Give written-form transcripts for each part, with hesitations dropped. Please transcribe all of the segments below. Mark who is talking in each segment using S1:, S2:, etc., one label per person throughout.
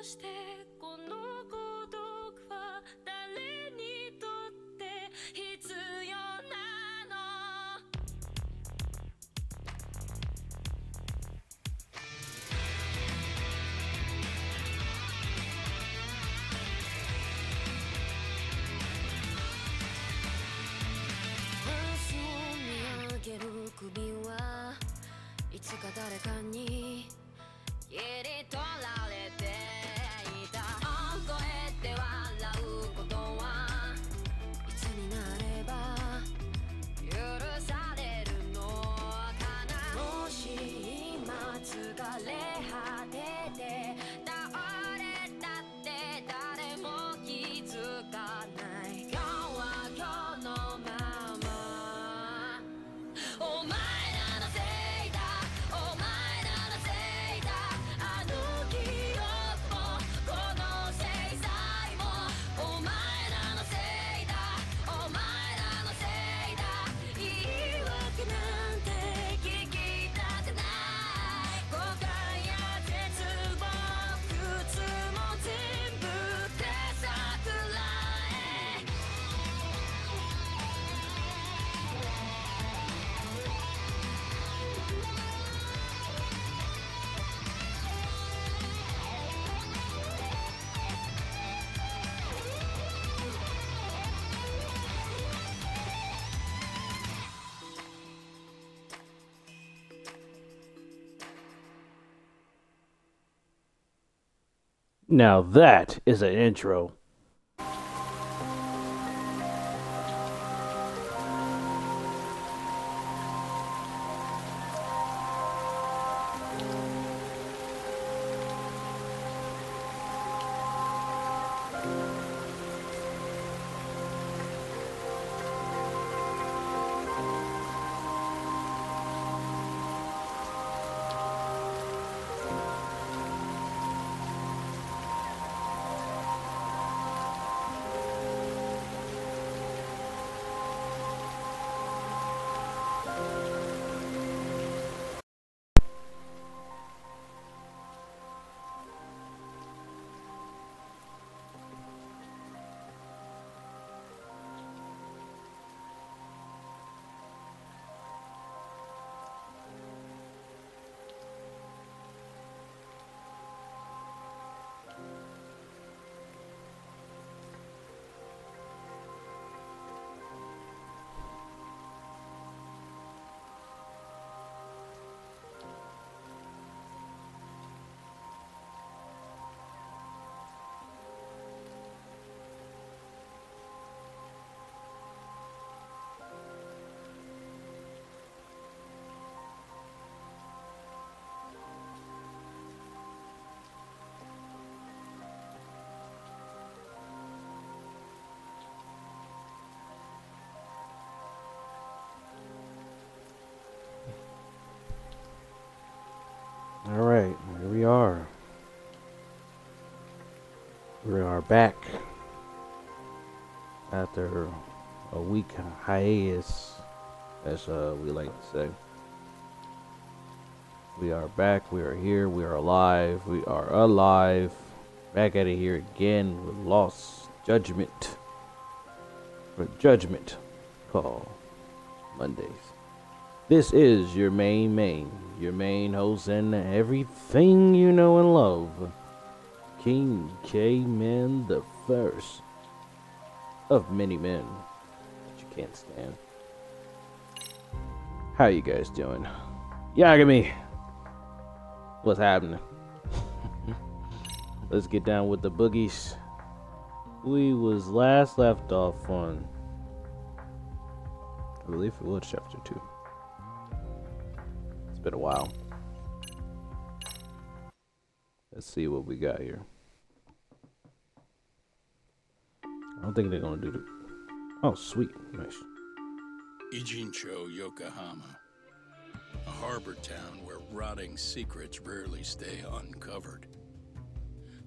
S1: してこの孤独は誰にとって必要なの明日を見上げる首はいつか誰かに切り取られていた大声で笑うことはいつになれば許されるのかなもし今疲れ果てて倒れたって誰も気づかない今日は今日のままお前らのせいだお前らのせいだあの記憶もこの制裁もお前らのせいだお前らのせいだ言い訳なんて聞きたくない後悔や絶望苦痛も全部手さくらえ
S2: Now that is an intro. Alright, here we are. We are back after a week hiatus, as we like to say. We are back, we are here, we are alive, back at it here again with Lost Judgment. For Judgment Call Mondays. This is your main host and everything you know and love, King K-Man the First of many men that you can't stand. How you guys doing? Yagami, what's happening? Let's get down with the boogies. We was last left off on, I believe it was chapter 2. It's been a while. Let's see what we got here. I don't think they're gonna do the. Oh, sweet, nice.
S3: Ijincho, Yokohama, a harbor town where rotting secrets rarely stay uncovered.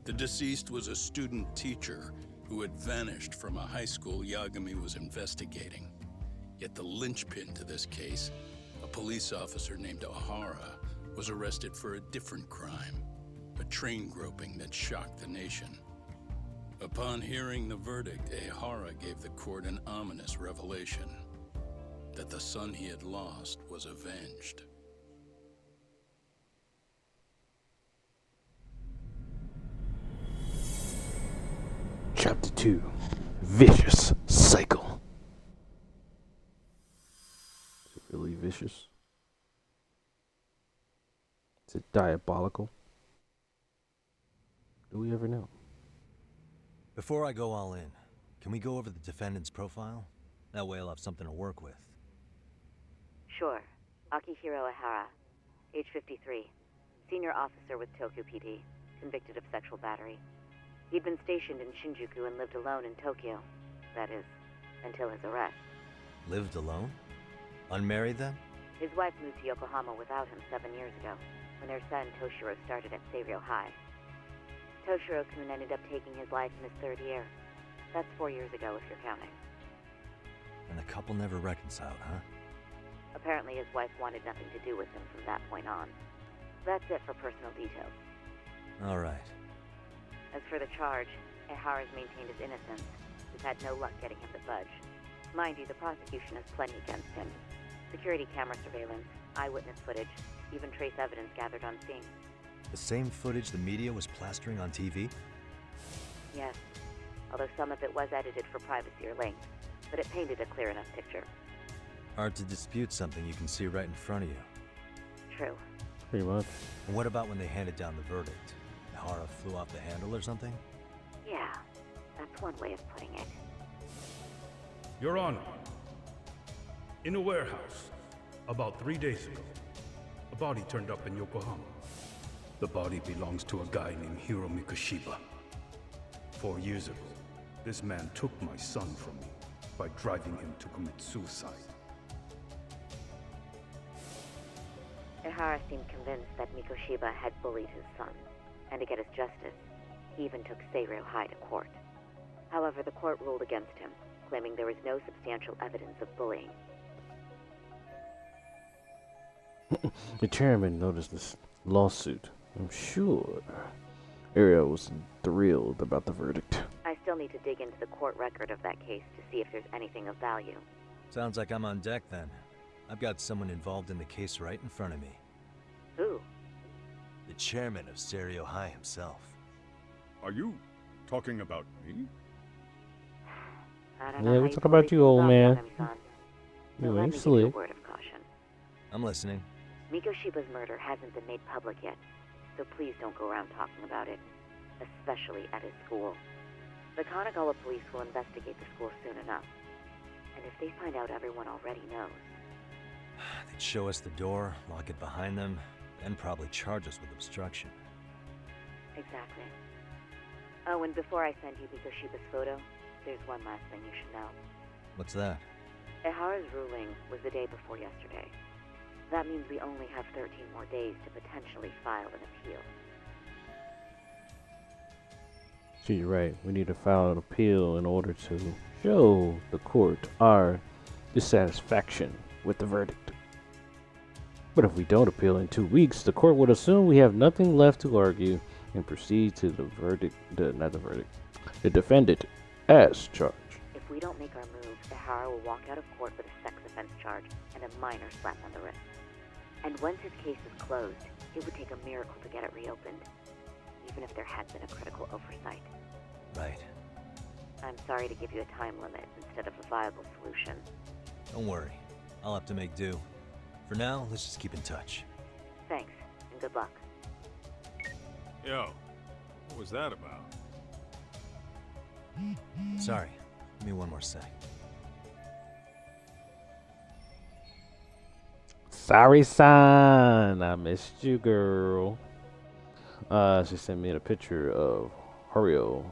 S3: The deceased was a student teacher who had vanished from a high school Yagami was investigating. Yet the linchpin to this case, a police officer named Ohara, was arrested for a different crime. a train groping that shocked the nation. Upon hearing the verdict, Ehara gave the court an ominous revelation that the son he had lost was avenged.
S2: Chapter 2. Vicious Cycle. Is it really vicious? Is it diabolical? Do we ever know?
S4: Before I go all in, can we go over the defendant's profile? That way I'll have something to work with.
S5: Sure. Akihiro Ehara, age 53, senior officer with Tokyo PD, convicted of sexual battery. He'd been stationed in Shinjuku and lived alone in Tokyo. That is, until his arrest. Lived alone? Unmarried then? His wife moved to Yokohama without him 7 years ago, when their son Toshiro started at Seiryo High. Toshiro-kun ended up taking his life in his third year. That's 4 years ago, if you're counting.
S4: And the couple never reconciled, huh?
S5: Apparently his wife wanted nothing to do with him from that point on. That's it for personal details.
S4: All right.
S5: As for the charge, Ehara's maintained his innocence. We've had no luck getting him to budge. Mind you, the prosecution has plenty against him. Security camera surveillance, eyewitness footage, even trace evidence gathered on scene.
S4: The same footage the media was plastering on TV?
S5: Yes, although some of it was edited for privacy or length, but it painted a clear enough picture.
S4: Hard to dispute something you can see right in front of you.
S5: True.
S2: Pretty much.
S4: And what about when they handed down the verdict? Ehara flew off the handle or something?
S5: Yeah, that's one way of putting it.
S6: Your Honor, in a warehouse, about 3 days ago, a body turned up in Yokohama. The body belongs to a guy named Hiro Mikoshiba. 4 years ago, this man took my son from me by driving him to commit suicide.
S5: Ehara seemed convinced that Mikoshiba had bullied his son, and to get his justice, he even took Seiryo High to court. However, the court ruled against him, claiming there was no substantial evidence of bullying.
S2: The chairman noticed this lawsuit. I'm sure Seiryo was thrilled about the verdict.
S5: I still need to dig into the court record of that case to see if there's anything of value.
S4: Sounds like I'm on deck then. I've got someone involved in the case right in front of me.
S5: Who?
S4: The chairman of Seiryo High himself.
S7: Are you talking about me?
S5: I don't
S2: Yeah,
S5: know
S2: we
S5: how
S2: talk
S5: you
S2: about
S5: pulled
S2: you,
S5: these
S2: old
S5: off,
S2: man.
S5: Yagami-san.
S2: You
S5: Let
S2: ain't
S5: me give you a
S2: slick.
S5: word of caution.
S4: I'm listening.
S5: Mikoshiba's murder hasn't been made public yet, so please don't go around talking about it, especially at his school. The Kanagawa police will investigate the school soon enough, and if they find out everyone already knows...
S4: They'd show us the door, lock it behind them, then probably charge us with obstruction.
S5: Exactly. Oh, and before I send you Mikoshiba's photo, there's one last thing you should know.
S4: What's that?
S5: Ehara's ruling was the day before yesterday. That means we only have 13 more days to potentially file an appeal.
S2: So you're right. We need to file an appeal in order to show the court our dissatisfaction with the verdict. But if we don't appeal in 2 weeks, the court would assume we have nothing left to argue and proceed to the verdict, the defendant as charged.
S5: If we don't make our move, Ehara will walk out of court with a sex offense charge and a minor slap on the wrist. And once his case is closed, it would take a miracle to get it reopened, even if there had been a critical oversight.
S4: Right.
S5: I'm sorry to give you a time limit instead of a viable solution.
S4: Don't worry. I'll have to make do. For now, let's just keep in touch.
S5: Thanks, and good luck.
S7: Yo, what was that about?
S4: Sorry. Give me one more sec.
S2: Sorry, son. I missed you, girl. She sent me a picture of Seiryo.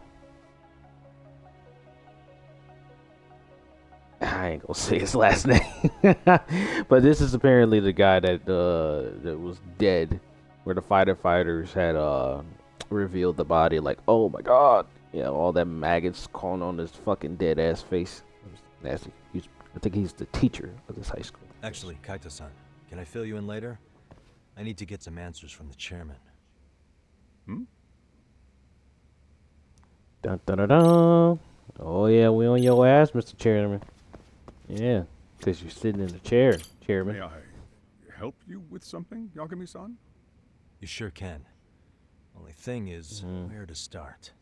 S2: I ain't gonna say his last name, but this is apparently the guy that was dead, where the firefighters had revealed the body. Like, oh my god, you know, all that maggots crawling on his fucking dead ass face. It was nasty. I think he's the teacher of this high school.
S4: Actually, Kaito-san, can I fill you in later? I need to get some answers from the chairman.
S2: Dun dun dun dun. Oh yeah, we on your ass, Mr. Chairman. Yeah, because you're sitting in the chair, Chairman.
S7: May I help you with something, Yagami-san?
S4: You sure can. Only thing is, where to start?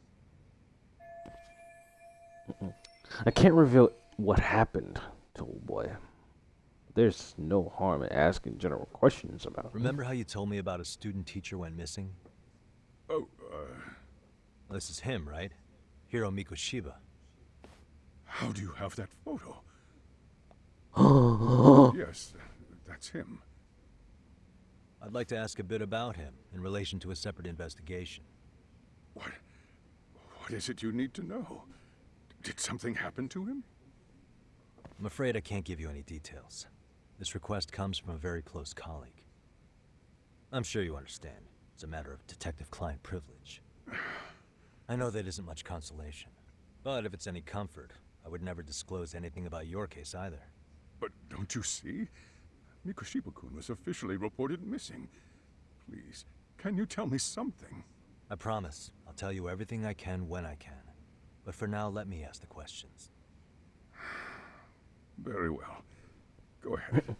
S2: I can't reveal what happened to old boy. There's no harm in asking general questions about him.
S4: Remember how you told me about a student teacher went missing?
S7: Oh,
S4: This is him, right? Hiro Mikoshiba.
S7: how do you have that photo? Yes, that's him.
S4: I'd like to ask a bit about him in relation to a separate investigation.
S7: What is it you need to know? Did something happen to him?
S4: I'm afraid I can't give you any details. This request comes from a very close colleague. I'm sure you understand. It's a matter of detective-client privilege. I know that isn't much consolation. But if it's any comfort, I would never disclose anything about your case either.
S7: But don't you see? Mikoshiba-kun was officially reported missing. Please, can you tell me something?
S4: I promise. I'll tell you everything I can when I can. But for now, let me ask the questions.
S7: Very well. Go ahead.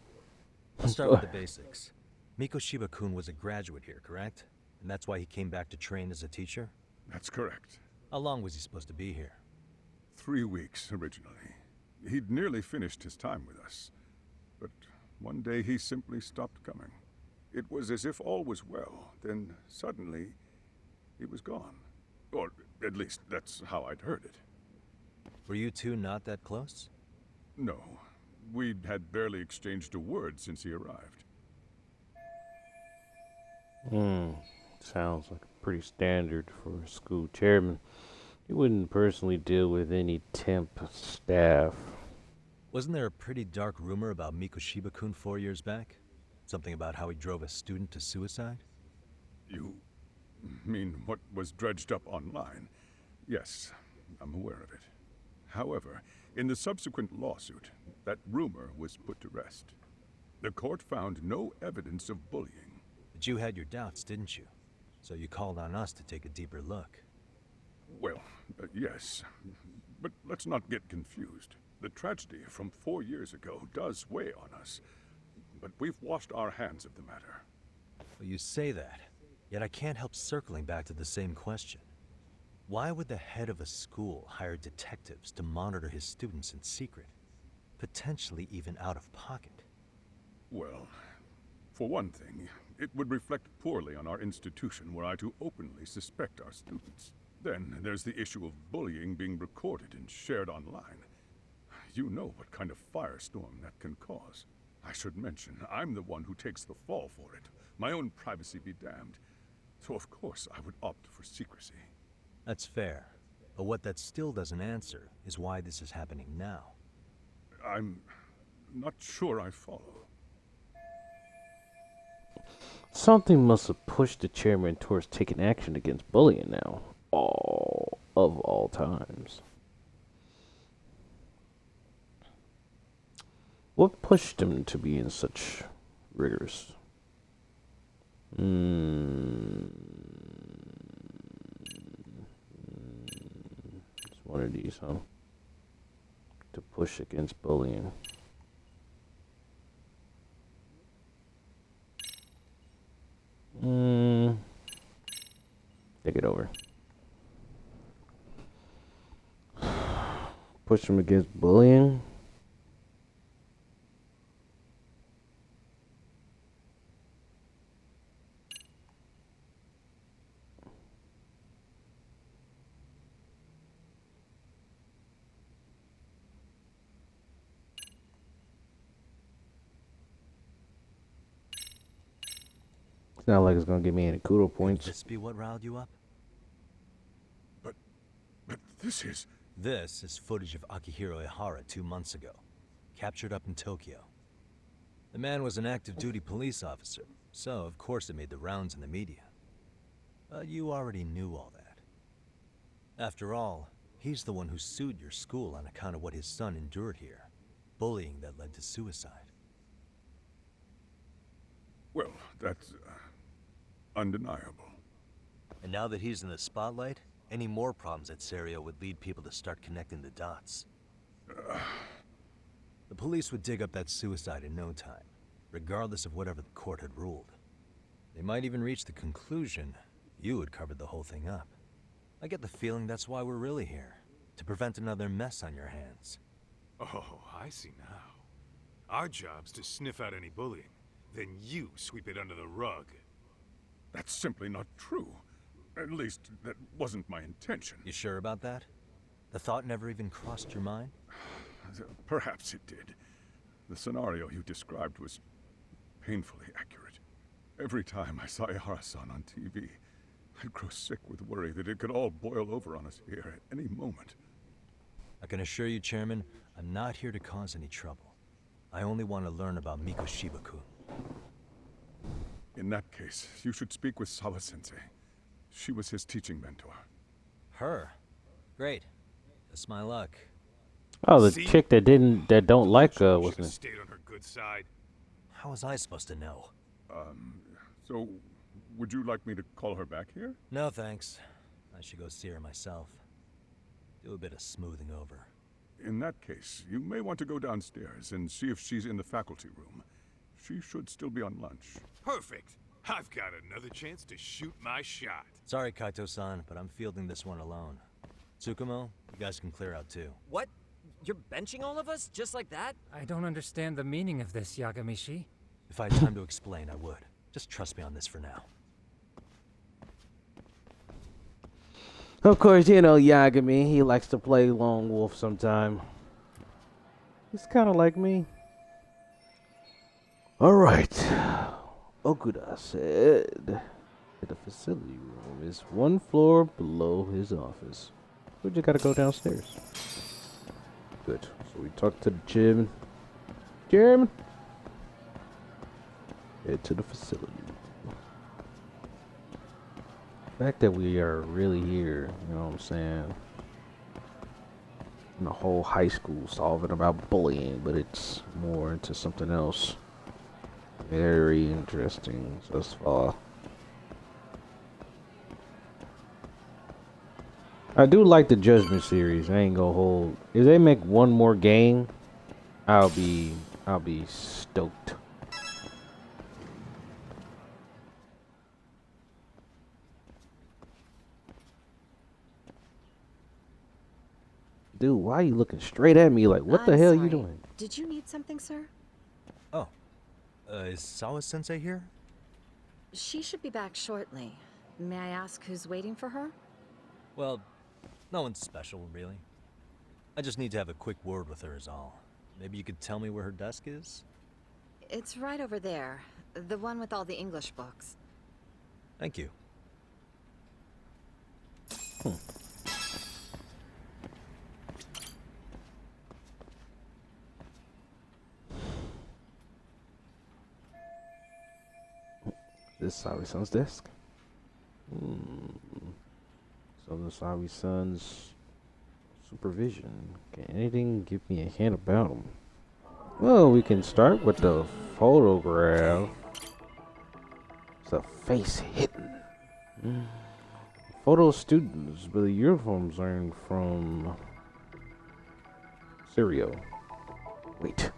S4: I'll start with the basics. Mikoshiba-kun was a graduate here, correct? And that's why he came back to train as a teacher?
S7: That's correct.
S4: How long was he supposed to be here?
S7: 3 weeks originally. He'd nearly finished his time with us. But one day he simply stopped coming. It was as if all was well, then suddenly he was gone. Or at least that's how I'd heard it.
S4: Were you two not that close?
S7: No, we'd had barely exchanged a word since he arrived.
S2: Sounds like pretty standard for a school chairman. He wouldn't personally deal with any temp staff.
S4: Wasn't there a pretty dark rumor about Mikoshiba-kun 4 years back? Something about how he drove a student to suicide?
S7: You mean what was dredged up online? Yes, I'm aware of it. However, in the subsequent lawsuit, that rumor was put to rest. The court found no evidence of bullying.
S4: But you had your doubts, didn't you? So you called on us to take a deeper look.
S7: Well, yes. But let's not get confused. The tragedy from 4 years ago does weigh on us. But we've washed our hands of the matter.
S4: Well, you say that, yet I can't help circling back to the same question. Why would the head of a school hire detectives to monitor his students in secret? Potentially even out of pocket.
S7: Well, for one thing, it would reflect poorly on our institution were I to openly suspect our students. Then there's the issue of bullying being recorded and shared online. You know what kind of firestorm that can cause. I should mention, I'm the one who takes the fall for it. My own privacy be damned. So of course I would opt for secrecy.
S4: That's fair. But what that still doesn't answer is why this is happening now.
S7: I'm not sure I follow.
S2: Something must have pushed the chairman towards taking action against bullying now. All times. What pushed him to be in such rigorous? It's one of these, huh? To push against bullying. Take it over. Push him against bullying. It's not like it's gonna give me any kudo
S4: Could
S2: points.
S4: this be what riled you up?
S7: But this is...
S4: This is footage of Akihiro Ihara 2 months ago, captured up in Tokyo. The man was an active-duty police officer, so of course it made the rounds in the media. But you already knew all that. After all, he's the one who sued your school on account of what his son endured here, bullying that led to suicide.
S7: Well, that's undeniable.
S4: And now that he's in the spotlight, any more problems at Seiryo would lead people to start connecting the dots. The police would dig up that suicide in no time, regardless of whatever the court had ruled. They might even reach the conclusion you had covered the whole thing up. I get the feeling that's why we're really here, to prevent another mess on your hands.
S8: Oh, I see now. Our job's to sniff out any bullying, then you sweep it under the rug.
S7: That's simply not true. At least, that wasn't my intention.
S4: You sure about that? The thought never even crossed your mind?
S7: Perhaps it did. The scenario you described was painfully accurate. Every time I saw Ihara-san on TV, I'd grow sick with worry that it could all boil over on us here at any moment.
S4: I can assure you, Chairman, I'm not here to cause any trouble. I only want to learn about Mikoshiba-kun.
S7: In that case, you should speak with Sawa-sensei. She was his teaching mentor.
S4: Her? Great. That's my luck.
S2: Oh, the
S8: See?
S2: chick that don't like
S8: Should've
S2: what's name?
S8: stayed on her good side.
S4: How was I supposed to know?
S7: So, would you like me to call her back here?
S4: No, thanks. I should go see her myself. Do a bit of smoothing over.
S7: In that case, you may want to go downstairs and see if she's in the faculty room. She should still be on lunch.
S8: Perfect. I've got another chance to shoot my shot.
S4: Sorry, Kaito-san, but I'm fielding this one alone. Tsukumo, you guys can clear out too.
S9: What? You're benching all of us? Just like that?
S10: I don't understand the meaning of this, Yagamishi.
S4: If I had time to explain, I would. Just trust me on this for now.
S2: Of course, you know Yagami. He likes to play lone wolf sometime. He's kind of like me. All right. Okuda said the facility room is one floor below his office. We just gotta go downstairs. Good. So we talk to the chairman. Chairman. Head to the facility. The fact that we are really here, you know what I'm saying? In the whole high school solving about bullying, but it's more into something else. Very interesting thus far. I do like the Judgment series. I ain't gonna hold. If they make one more game, I'll be stoked. Dude, why are you looking straight at me like, what the hell are you doing?
S11: Did you need something, sir?
S4: Oh. Is Sawa-sensei here?
S11: She should be back shortly. May I ask who's waiting for her?
S4: Well, no one's special, really. I just need to have a quick word with her is all. Maybe you could tell me where her desk is?
S11: It's right over there. The one with all the English books.
S4: Thank you.
S2: This Sawi-san's desk. So the Sawi-san's supervision. Can anything give me a hint about him? Well, we can start with the photograph. It's a face hidden. Photo students, but the uniforms are from Seiryo. Wait.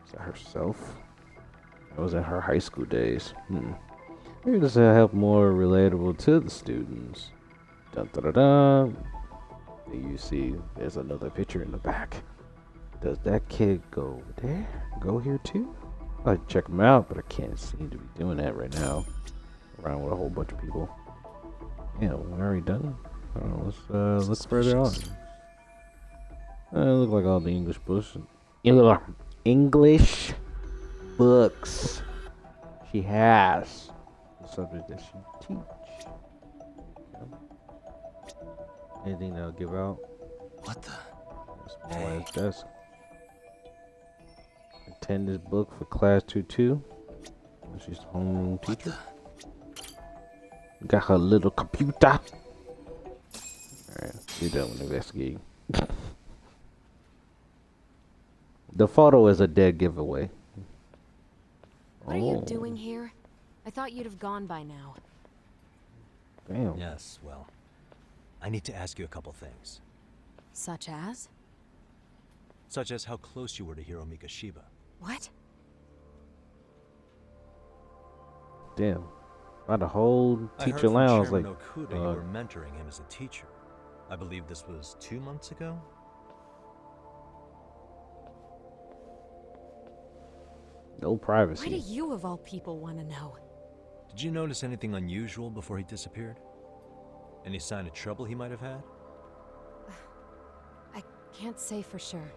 S2: Is that herself? That was in her high school days. Maybe this will help more relatable to the students. Dun dun dun dun. You see, there's another picture in the back. Does that kid go there? Go here too? I'd check him out, but I can't seem to be doing that right now. Around with a whole bunch of people. Yeah, we already done. Let's look further on. Look like all the English books. English books she has. The subject that she teach. Anything that'll give out?
S4: What the?
S2: Small ass desk. Attend this book for class 2-2. She's the homeroom teacher. Got her little computer. Alright, we're done with investigating. The photo is a dead giveaway.
S1: What are you doing here? I thought you'd have gone by now.
S2: Damn.
S4: Yes, well, I need to ask you a couple things.
S11: Such as?
S4: Such as how close you were to Hiro Mikoshiba.
S11: What?
S2: Damn. By the whole
S4: I heard
S2: teacher
S4: from
S2: lounge,
S4: Chairman
S2: like,
S4: Okuda you were mentoring him as a teacher. I believe this was 2 months ago?
S2: no privacy.
S11: Why do you, of all people, want to know?
S4: Did you notice anything unusual before he disappeared? Any sign of trouble he might have had?
S11: I can't say for sure.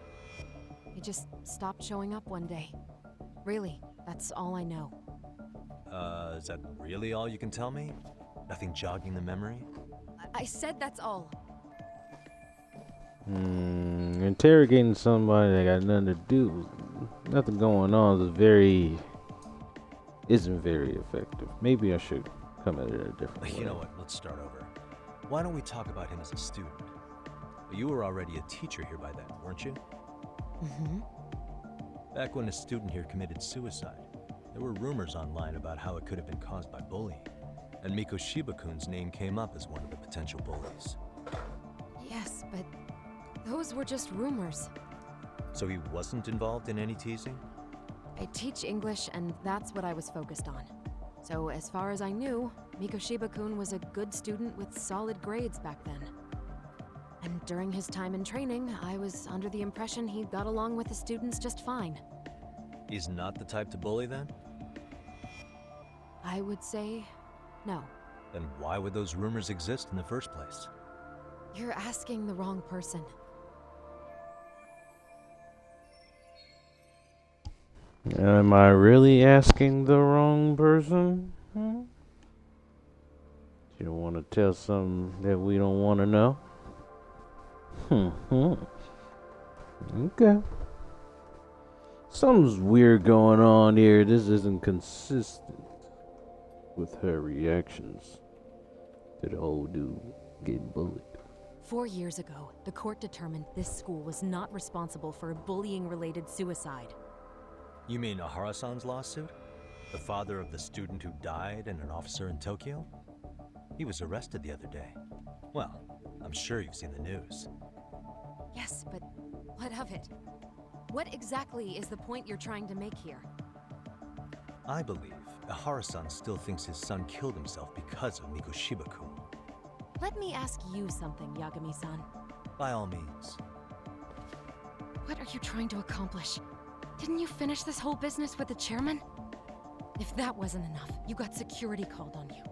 S11: He just stopped showing up one day. Really, that's all I know.
S4: Is that really all you can tell me? Nothing jogging the memory?
S11: I said that's all.
S2: Interrogating somebody that got nothing to do, nothing going on, isn't very effective. Maybe I should come at it a different way.
S4: You know what? Let's start over. Why don't we talk about him as a student? You were already a teacher here by then, weren't you?
S11: Mm-hmm.
S4: Back when a student here committed suicide, there were rumors online about how it could have been caused by bullying, and Mikoshiba-kun's name came up as one of the potential bullies.
S11: Yes, but those were just rumors.
S4: So he wasn't involved in any teasing?
S11: I teach English, and that's what I was focused on. So as far as I knew, Mikoshiba-kun was a good student with solid grades back then. And during his time in training, I was under the impression he got along with the students just fine.
S4: He's not the type to bully then?
S11: I would say no.
S4: Then why would those rumors exist in the first place?
S11: You're asking the wrong person.
S2: Am I really asking the wrong person? You don't want to tell something that we don't want to know? Okay. Something's weird going on here. This isn't consistent with her reactions to the old dude getting bullied.
S11: 4 years ago, the court determined this school was not responsible for a bullying-related suicide.
S4: You mean Ahara-san's lawsuit? The father of the student who died and an officer in Tokyo? He was arrested the other day. Well, I'm sure you've seen the news.
S11: Yes, but what of it? What exactly is the point you're trying to make here?
S4: I believe Ahara-san still thinks his son killed himself because of Mikoshiba-kun.
S11: Let me ask you something, Yagami-san.
S4: By all means.
S11: What are you trying to accomplish? Didn't you finish this whole business with the chairman? If that wasn't enough, you got security called on you.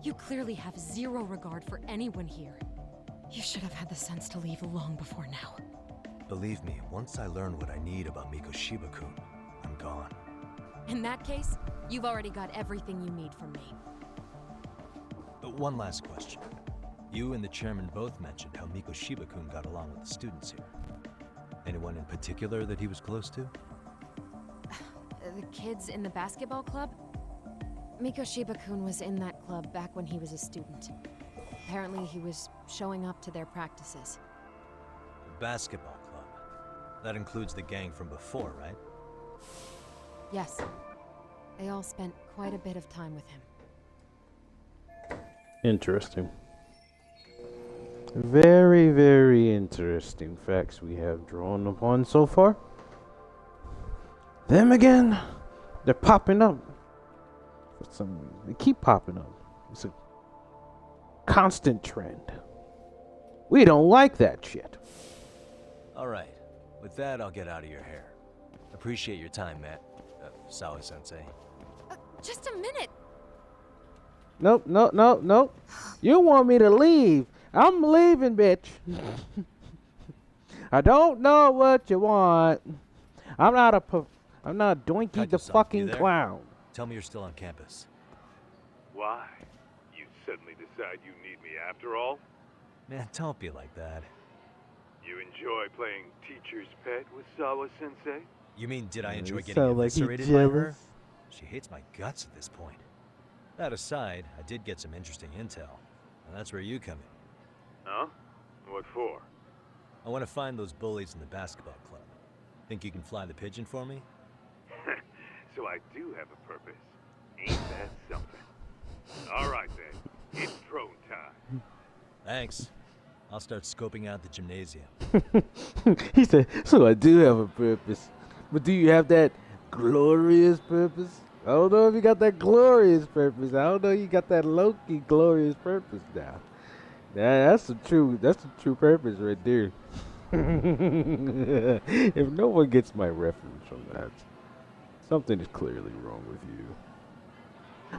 S11: You clearly have zero regard for anyone here. You should have had the sense to leave long before now.
S4: Believe me, once I learn what I need about Mikoshiba-kun, I'm gone.
S11: In that case, you've already got everything you need from me.
S4: One last question. You and the chairman both mentioned how Mikoshiba-kun got along with the students here. Anyone in particular that he was close to?
S11: The kids in the basketball club? Mikoshiba-kun was in that club back when he was a student. Apparently he was showing up to their practices.
S4: The basketball club. That includes the gang from before, right?
S11: Yes. They all spent quite a bit of time with him.
S2: Interesting. Very, very interesting facts we have drawn upon so far. Them again, they're popping up. For some reason, they keep popping up. It's a constant trend. We don't like that shit.
S4: Alright. With that, I'll get out of your hair. Appreciate your time, Matt. Sawa-sensei.
S11: Just a minute!
S2: Nope. You want me to leave. I'm leaving, bitch. I don't know what you want. I'm not Doinky the
S4: Kaito-san,
S2: fucking
S4: you there?
S2: clown.
S4: Tell me you're still on campus.
S8: Why? You suddenly decide you need me after all?
S4: Man, don't be like that.
S8: You enjoy playing teacher's pet with Sawa-sensei?
S4: You mean, did I enjoy
S2: You
S4: getting
S2: sound like he
S4: eviscerated by her?
S2: jealous.
S4: She hates my guts at this point. That aside, I did get some interesting intel. And that's where you come in.
S8: Huh? What for?
S4: I want to find those bullies in the basketball club. Think you can fly the pigeon for me?
S8: So I do have a purpose. Ain't that something? All right, then. It's drone time.
S4: Thanks. I'll start scoping out the gymnasium.
S2: He said, so I do have a purpose. But do you have that glorious purpose? I don't know if you got that glorious purpose. I don't know if you got that low-key glorious purpose now. That's the true purpose right there. If no one gets my reference from that, something is clearly wrong with you.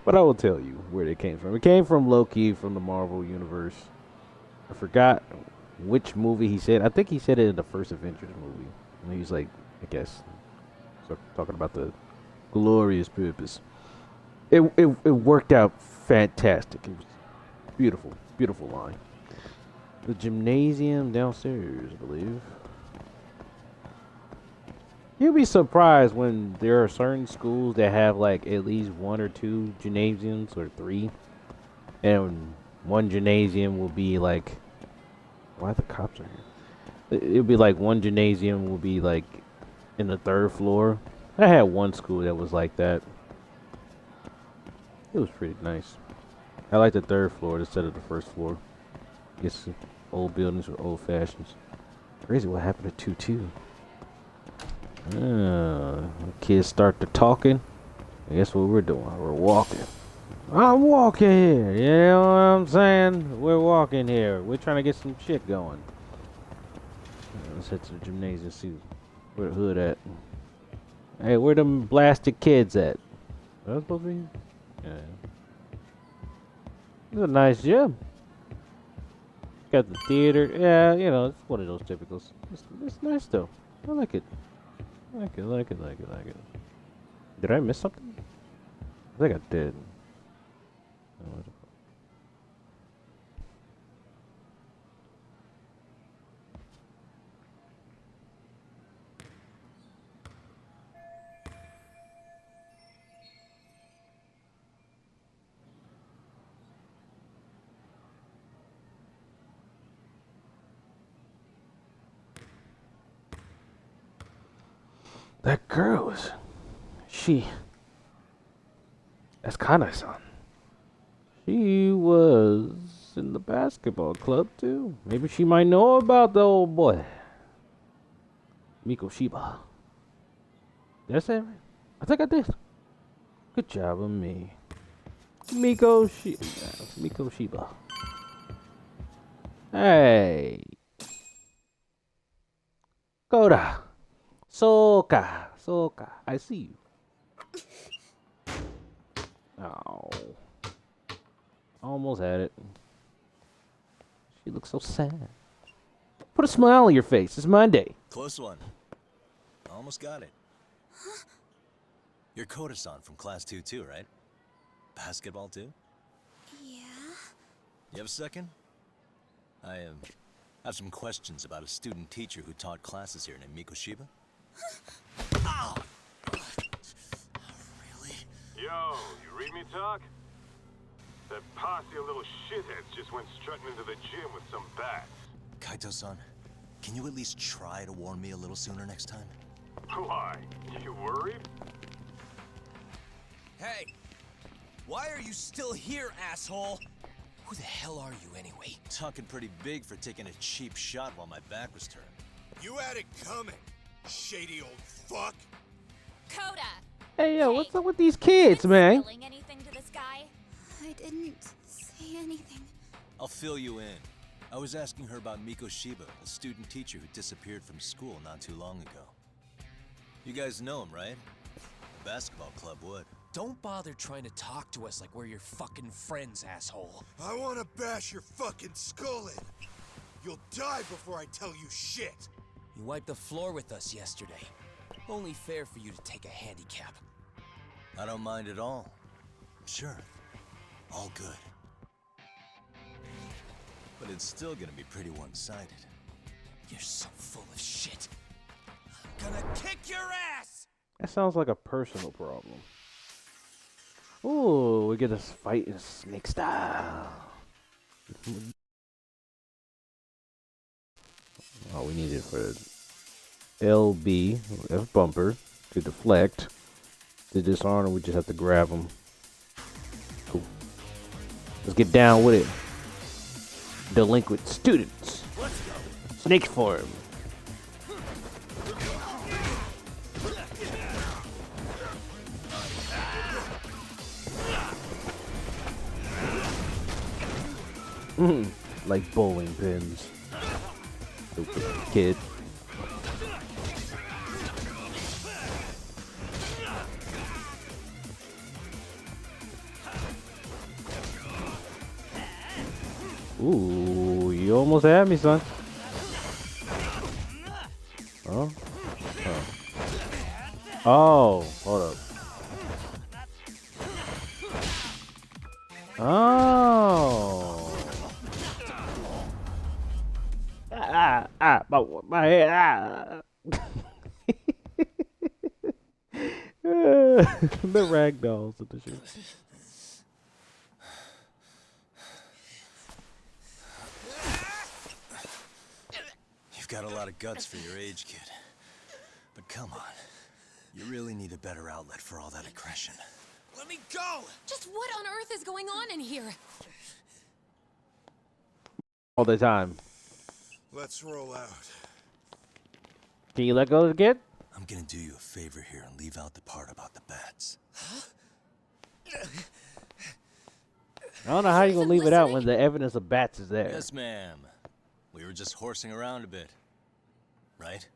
S2: But I will tell you where it came from. It came from Loki from the Marvel Universe. I forgot which movie he said. I think he said it in the first Avengers movie. And he was like, I guess, talking about the glorious purpose. It worked out fantastic. It was beautiful, beautiful line. The gymnasium downstairs, I believe. You'll be surprised when there are certain schools that have like at least 1 or 2 gymnasiums or 3, and one gymnasium will be like, why the cops are here? It'll be like one gymnasium will be like in the 3rd floor. I had one school that was like that. It was pretty nice. I like the 3rd floor instead of the 1st floor. Guess old buildings with old fashions. Crazy what happened to 2-2. Kids start to talking. And guess what we're doing? We're walking. I'm walking here. You know what I'm saying? We're walking here. We're trying to get some shit going. Let's head to the gymnasium, see where the hood at. Hey, where them blasted kids at? That's supposed to be? Yeah. It's a nice gym. Got the theater. Yeah, you know, it's one of those typicals. It's nice though. I like it. Like it. Did I miss something? I think I did. That girl is... That's Kana-san. She was in the basketball club too. Maybe she might know about the old boy. Miko Shiba. Did I say it right? I think I did. Good job of me. Miko Shiba. Hey. Koda. Soka. I see you. Oh. Almost had it. She looks so sad. Put a smile on your face. It's Monday.
S4: Close one. Almost got it. You're Koda-san from Class 2 too, right? Basketball too?
S1: Yeah?
S4: You have a second? I have some questions about a student teacher who taught classes here named Miko Shiba. Ow! Really?
S8: Yo, you read me talk? That posse of little shitheads just went strutting into the gym with some bats.
S4: Kaito-san, can you at least try to warn me a little sooner next time?
S8: Why? You worried?
S9: Hey! Why are you still here, asshole? Who the hell are you anyway?
S4: Talking pretty big for taking a cheap shot while my back was turned.
S12: You had it coming, shady old fuck.
S1: Coda!
S2: Hey, yo, what's up with these kids, man?
S1: Spilling anything to this guy? I didn't say anything.
S4: I'll fill you in. I was asking her about Miko Shiba, a student teacher who disappeared from school not too long ago. You guys know him, right? The basketball club would.
S9: Don't bother trying to talk to us like we're your fucking friends, asshole.
S12: I wanna bash your fucking skull in. You'll die before I tell you shit.
S9: You wiped the floor with us yesterday. Only fair for you to take a handicap.
S4: I don't mind at all. Sure. All good. But it's still gonna be pretty one-sided.
S9: You're so full of shit. I'm gonna kick your ass!
S2: That sounds like a personal problem. Ooh, we get this fight in snake style. Oh, we need it for LB, F bumper, to deflect. To disarm, we just have to grab him. Cool. Let's get down with it. Delinquent students. Snake form. Like bowling pins. Stupid kid. Ooh, you almost had me, son. Oh. Oh, hold up. Oh. My head. The rag dolls at the shit.
S4: You've got a lot of guts for your age, kid. But come on. You really need a better outlet for all that aggression.
S12: Let me go!
S11: Just what on earth is going on in here?
S2: All the time.
S12: Let's roll out.
S2: Can you let go of the kid?
S4: I'm gonna do you a favor here and leave out the part about the bats.
S2: I don't know how you're gonna leave it out when the evidence of bats is there.
S4: Yes, ma'am. We were just horsing around a bit. Right?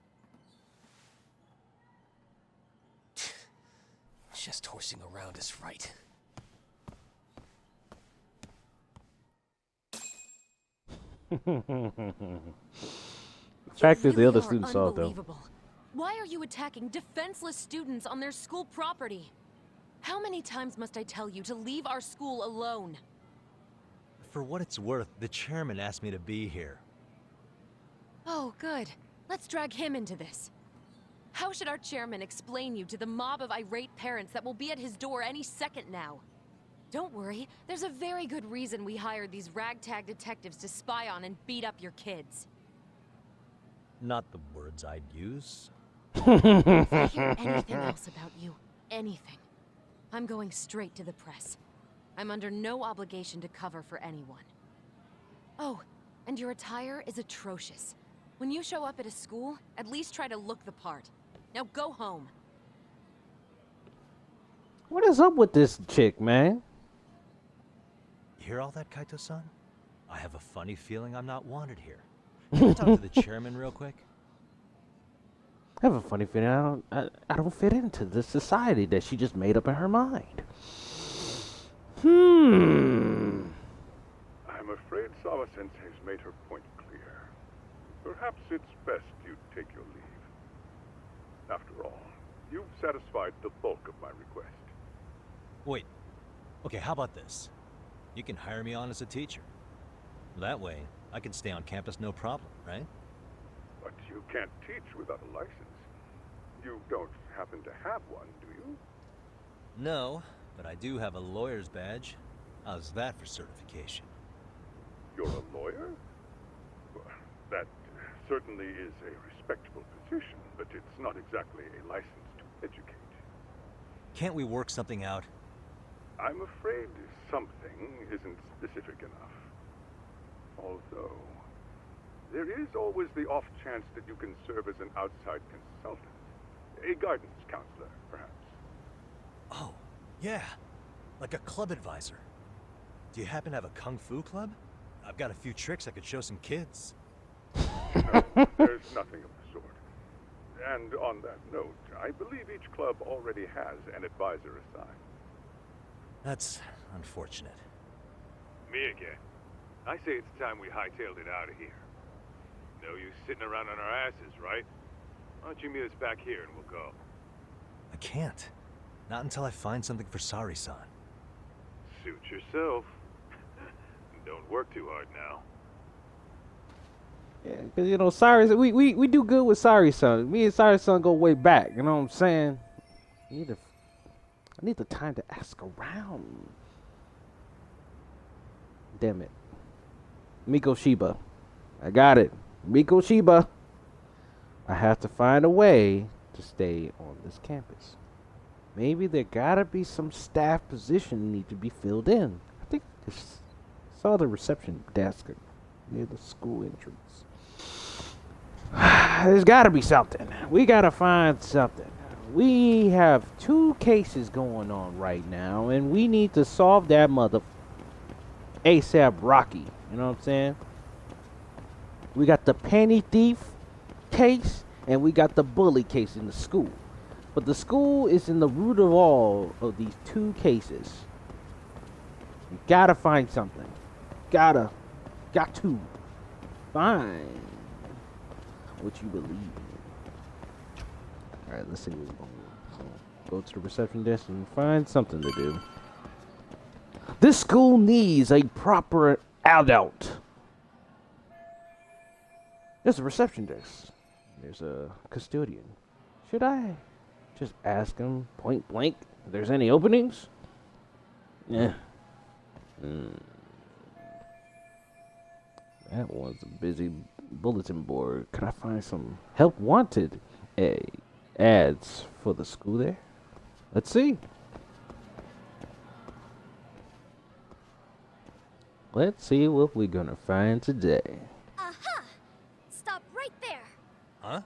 S9: Just horsing around is right.
S2: The fact is, the other
S11: Really
S2: students saw it though.
S11: unbelievable. Why are you attacking defenseless students on their school property? How many times must I tell you to leave our school alone?
S4: For what it's worth, the chairman asked me to be here.
S11: Oh, good. Let's drag him into this. How should our chairman explain you to the mob of irate parents that will be at his door any second now? Don't worry, there's a very good reason we hired these ragtag detectives to spy on and beat up your kids.
S4: Not the words I'd use.
S11: If I hear anything else about you, anything, I'm going straight to the press. I'm under no obligation to cover for anyone. Oh, and your attire is atrocious. When you show up at a school, at least try to look the part. Now go home.
S2: What is up with this chick, man?
S4: You hear all that, Kaito-san? I have a funny feeling I'm not wanted here. Can I talk to the chairman real quick?
S2: I have a funny feeling I don't fit into this society that she just made up in her mind.
S7: I'm afraid Sawa-sensei's made her point clear. Perhaps it's best you take your leave. After all, you've satisfied the bulk of my request.
S4: Wait. Okay, how about this? You can hire me on as a teacher. That way, I can stay on campus no problem, right?
S7: But you can't teach without a license. You don't happen to have one, do you?
S4: No, but I do have a lawyer's badge. How's that for certification?
S7: You're a lawyer? Well, that certainly is a respectable position, but it's not exactly a license to educate.
S4: Can't we work something out?
S7: I'm afraid something isn't specific enough. Although, there is always the off chance that you can serve as an outside consultant. A guidance counselor, perhaps.
S4: Oh, yeah. Like a club advisor. Do you happen to have a kung fu club? I've got a few tricks I could show some kids.
S7: No, there's nothing of the sort. And on that note, I believe each club already has an advisor assigned.
S4: That's unfortunate.
S8: Me again. I say it's time we hightailed it out of here. No use sitting around on our asses, right? Why don't you meet us back here and we'll go?
S4: I can't. Not until I find something for Sari-san.
S8: Suit yourself. Don't work too hard now.
S2: Yeah, because, you know, Sari, we do good with Sari-san. Me and Sari-san go way back, you know what I'm saying? I need the time to ask around. Damn it. Miko Shiba. I got it. Miko Shiba. I have to find a way to stay on this campus. Maybe there gotta be some staff position need to be filled in. I think saw the reception desk near the school entrance. There's gotta be something. We gotta find something. We have 2 cases going on right now, and we need to solve that mother ASAP Rocky. You know what I'm saying? We got the panty thief case, and we got the bully case in the school. But the school is in the root of all of these 2 cases. You gotta find something. Got to find what you believe in. Alright, let's see what's going on. Go to the reception desk and find something to do. This school needs a proper adult. There's a reception desk. There's a custodian. Should I just ask him point blank if there's any openings? Yeah. That was a busy bulletin board. Could I find some help wanted ads for the school there? Let's see. Let's see what we're gonna find today.
S1: Aha! Stop right there.
S4: Huh?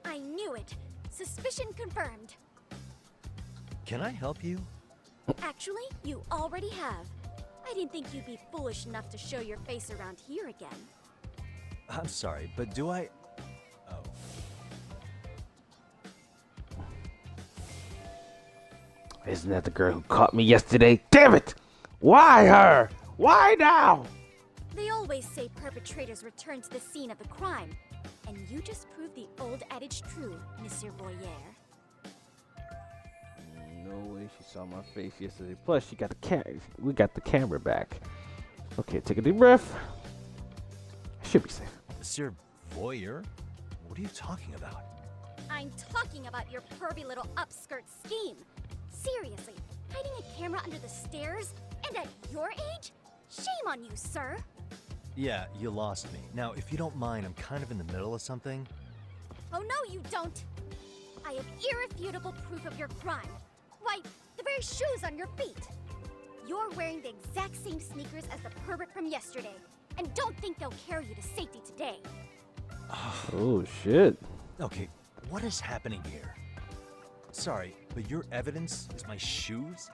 S1: I knew it. Suspicion confirmed.
S4: Can I help you?
S1: Actually, you already have. I didn't think you'd be foolish enough to show your face around here again.
S4: I'm sorry, but do I... Oh.
S2: Isn't that the girl who caught me yesterday? Damn it! Why her? Why now?
S1: They always say perpetrators return to the scene of the crime. And you just proved the old adage true, Monsieur Boyer.
S2: No way she saw my face yesterday. Plus, she got we got the camera back. Okay, take a deep breath. I should be safe.
S4: Monsieur Voyeur? What are you talking about?
S1: I'm talking about your pervy little upskirt scheme. Seriously, hiding a camera under the stairs? And at your age? Shame on you, sir.
S4: Yeah, you lost me. Now, if you don't mind, I'm kind of in the middle of something.
S1: Oh, no, you don't. I have irrefutable proof of your crime. Why, the very shoes on your feet. You're wearing the exact same sneakers as the pervert from yesterday. And don't think they'll carry you to safety today.
S2: Oh, shit.
S4: Okay, what is happening here? Sorry, but your evidence is my shoes?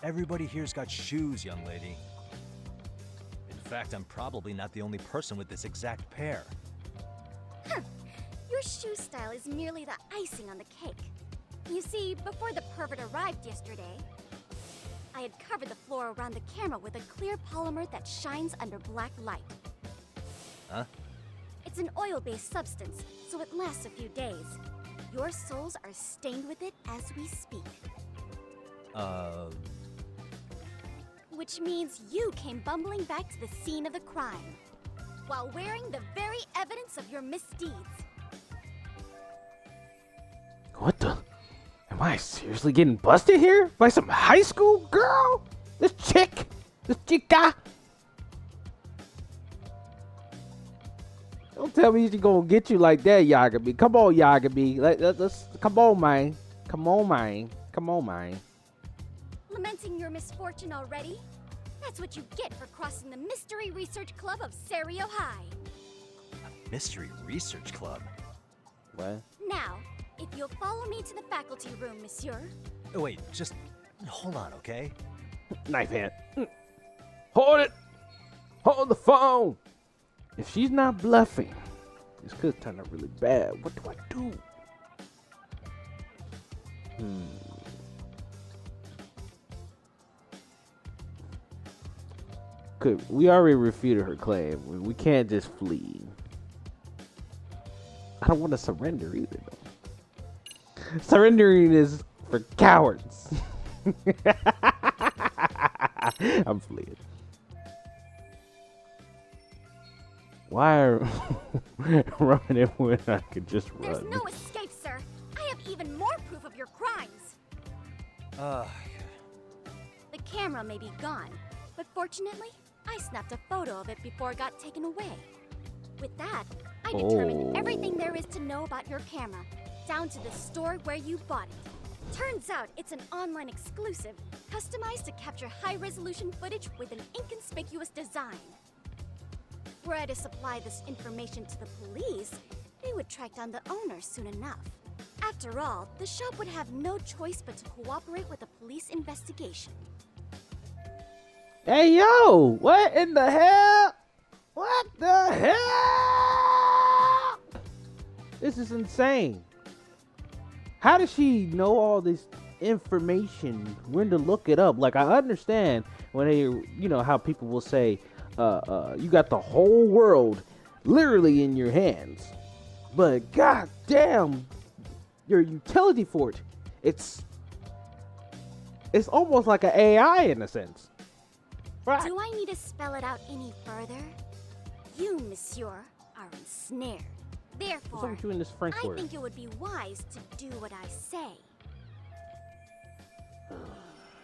S4: Everybody here's got shoes, young lady. In fact, I'm probably not the only person with this exact pair.
S1: Huh. Your shoe style is merely the icing on the cake. You see, before the pervert arrived yesterday, I had covered the floor around the camera with a clear polymer that shines under black light.
S4: Huh?
S1: It's an oil-based substance, so it lasts a few days. Your soles are stained with it as we speak. Which means you came bumbling back to the scene of the crime, while wearing the very evidence of your misdeeds.
S2: What the? Am I seriously getting busted here? By some high school girl? This chick? This chica? Don't tell me she's gonna get you like that, Yagami. Come on, Yagami. Let's come on, man. Come on, man. Come on, man.
S1: Lamenting your misfortune already? That's what you get for crossing the Mystery Research Club of Seiryo High.
S4: Mystery Research Club?
S2: What?
S1: Now, if you'll follow me to the faculty room, monsieur.
S4: Oh, wait, just hold on, okay?
S2: Knife hand. Hold it. Hold the phone. If she's not bluffing, this could turn out really bad. What do I do? We already refuted her claim. We can't just flee. I don't want to surrender either, though. Surrendering is for cowards. I'm fleeing. Why are running when I could just run?
S1: There's no escape, sir. I have even more proof of your crimes. The camera may be gone, but fortunately, I snapped a photo of it before it got taken away. With that, I determined everything there is to know about your camera, down to the store where you bought it.
S13: Turns out it's an online exclusive, customized to capture high-resolution footage with an inconspicuous design. Were I to supply this information to the police, they would track down the owner soon enough. After all, the shop would have no choice but to cooperate with the police investigation.
S2: Hey, yo! What in the hell? What the hell? This is insane. How does she know all this information? When to look it up? Like, I understand when they, you know, how people will say, you got the whole world literally in your hands. But god damn, your utility for it's almost like an AI in a sense. Right.
S13: Do I need to spell it out any further? You, monsieur, are ensnared. Therefore,
S2: What's up with you in this French
S13: I
S2: word?
S13: think it would be wise to do what I say.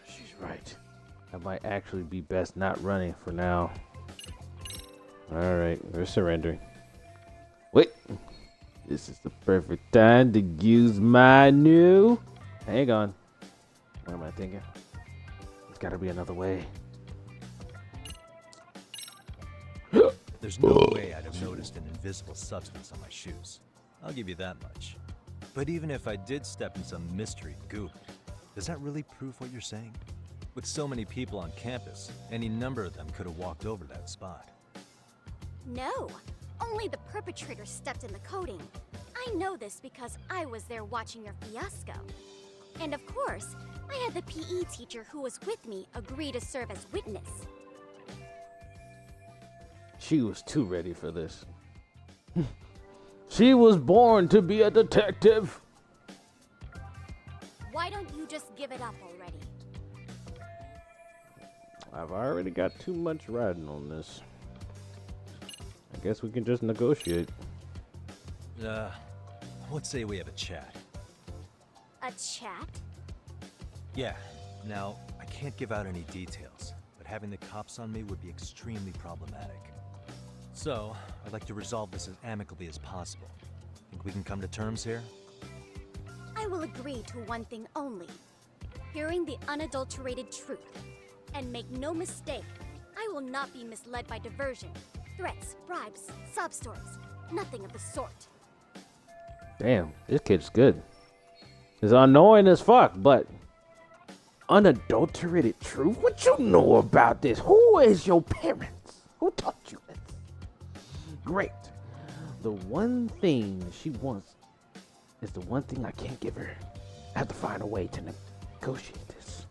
S2: She's right. I might actually be best not running for now. Alright, we're surrendering. Wait! This is the perfect time to use my new... Hang on. What am I thinking? There's gotta be another way.
S4: There's no way I'd have noticed an invisible substance on my shoes. I'll give you that much. But even if I did step in some mystery goop, does that really prove what you're saying? With so many people on campus, any number of them could have walked over that spot.
S13: No, only the perpetrator stepped in the coating. I know this because I was there watching your fiasco. And of course, I had the PE teacher who was with me agree to serve as witness.
S2: She was too ready for this. She was born to be a detective.
S13: Why don't you just give it up already?
S2: I've already got too much riding on this. I guess we can just negotiate.
S4: Let's say we have a chat.
S13: A chat?
S4: Yeah. Now, I can't give out any details, but having the cops on me would be extremely problematic. So, I'd like to resolve this as amicably as possible. Think we can come to terms here?
S13: I will agree to one thing only. Hearing the unadulterated truth. And make no mistake, I will not be misled by diversion, threats, bribes, sob stories. Nothing of the sort.
S2: Damn, this kid's good. It's annoying as fuck, but unadulterated truth? What you know about this? Who is your parents? Who taught you this? Great. The one thing she wants is the one thing I can't give her. I have to find a way to negotiate this.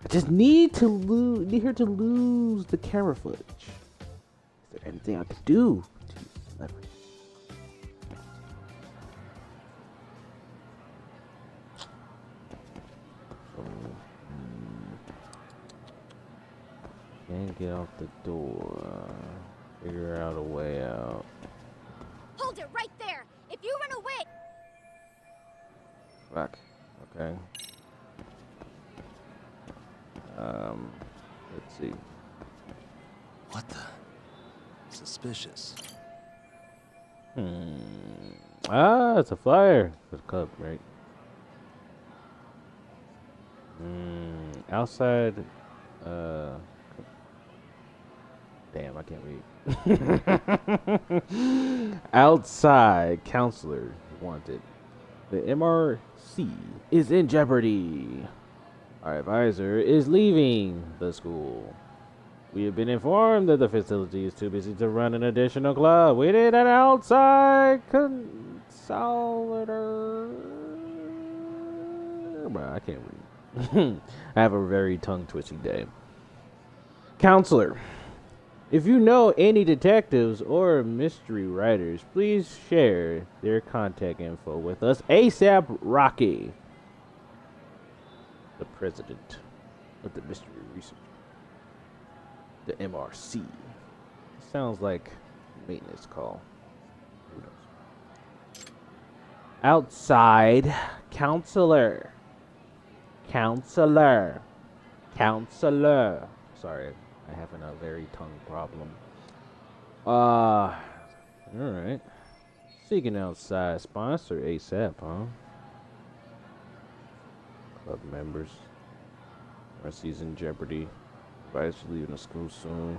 S2: I just need her to lose the camera footage. Is there anything I could do to use leverage? Can't get off the door. Figure out a way out.
S13: Hold it right there! If you run away...
S2: Fuck. Okay. Let's see.
S4: What the? Suspicious.
S2: Ah, it's a flyer for the club, right? Outside, damn, I can't read. Outside counselor wanted. The MRC is in jeopardy. Our advisor is leaving the school. We have been informed that the facility is too busy to run an additional club. We need an outside consolidator. Bro, I can't read. I have a very tongue-twisting day. Counselor, if you know any detectives or mystery writers, please share their contact info with us. ASAP Rocky, the president of the mystery research, the MRC. Sounds like maintenance call. Who knows? Outside counselor. Counselor. Sorry, I have a very tongue problem. Alright. Seeking outside sponsor ASAP, huh? Club members. Mercy's in jeopardy. Advisor leaving the school soon.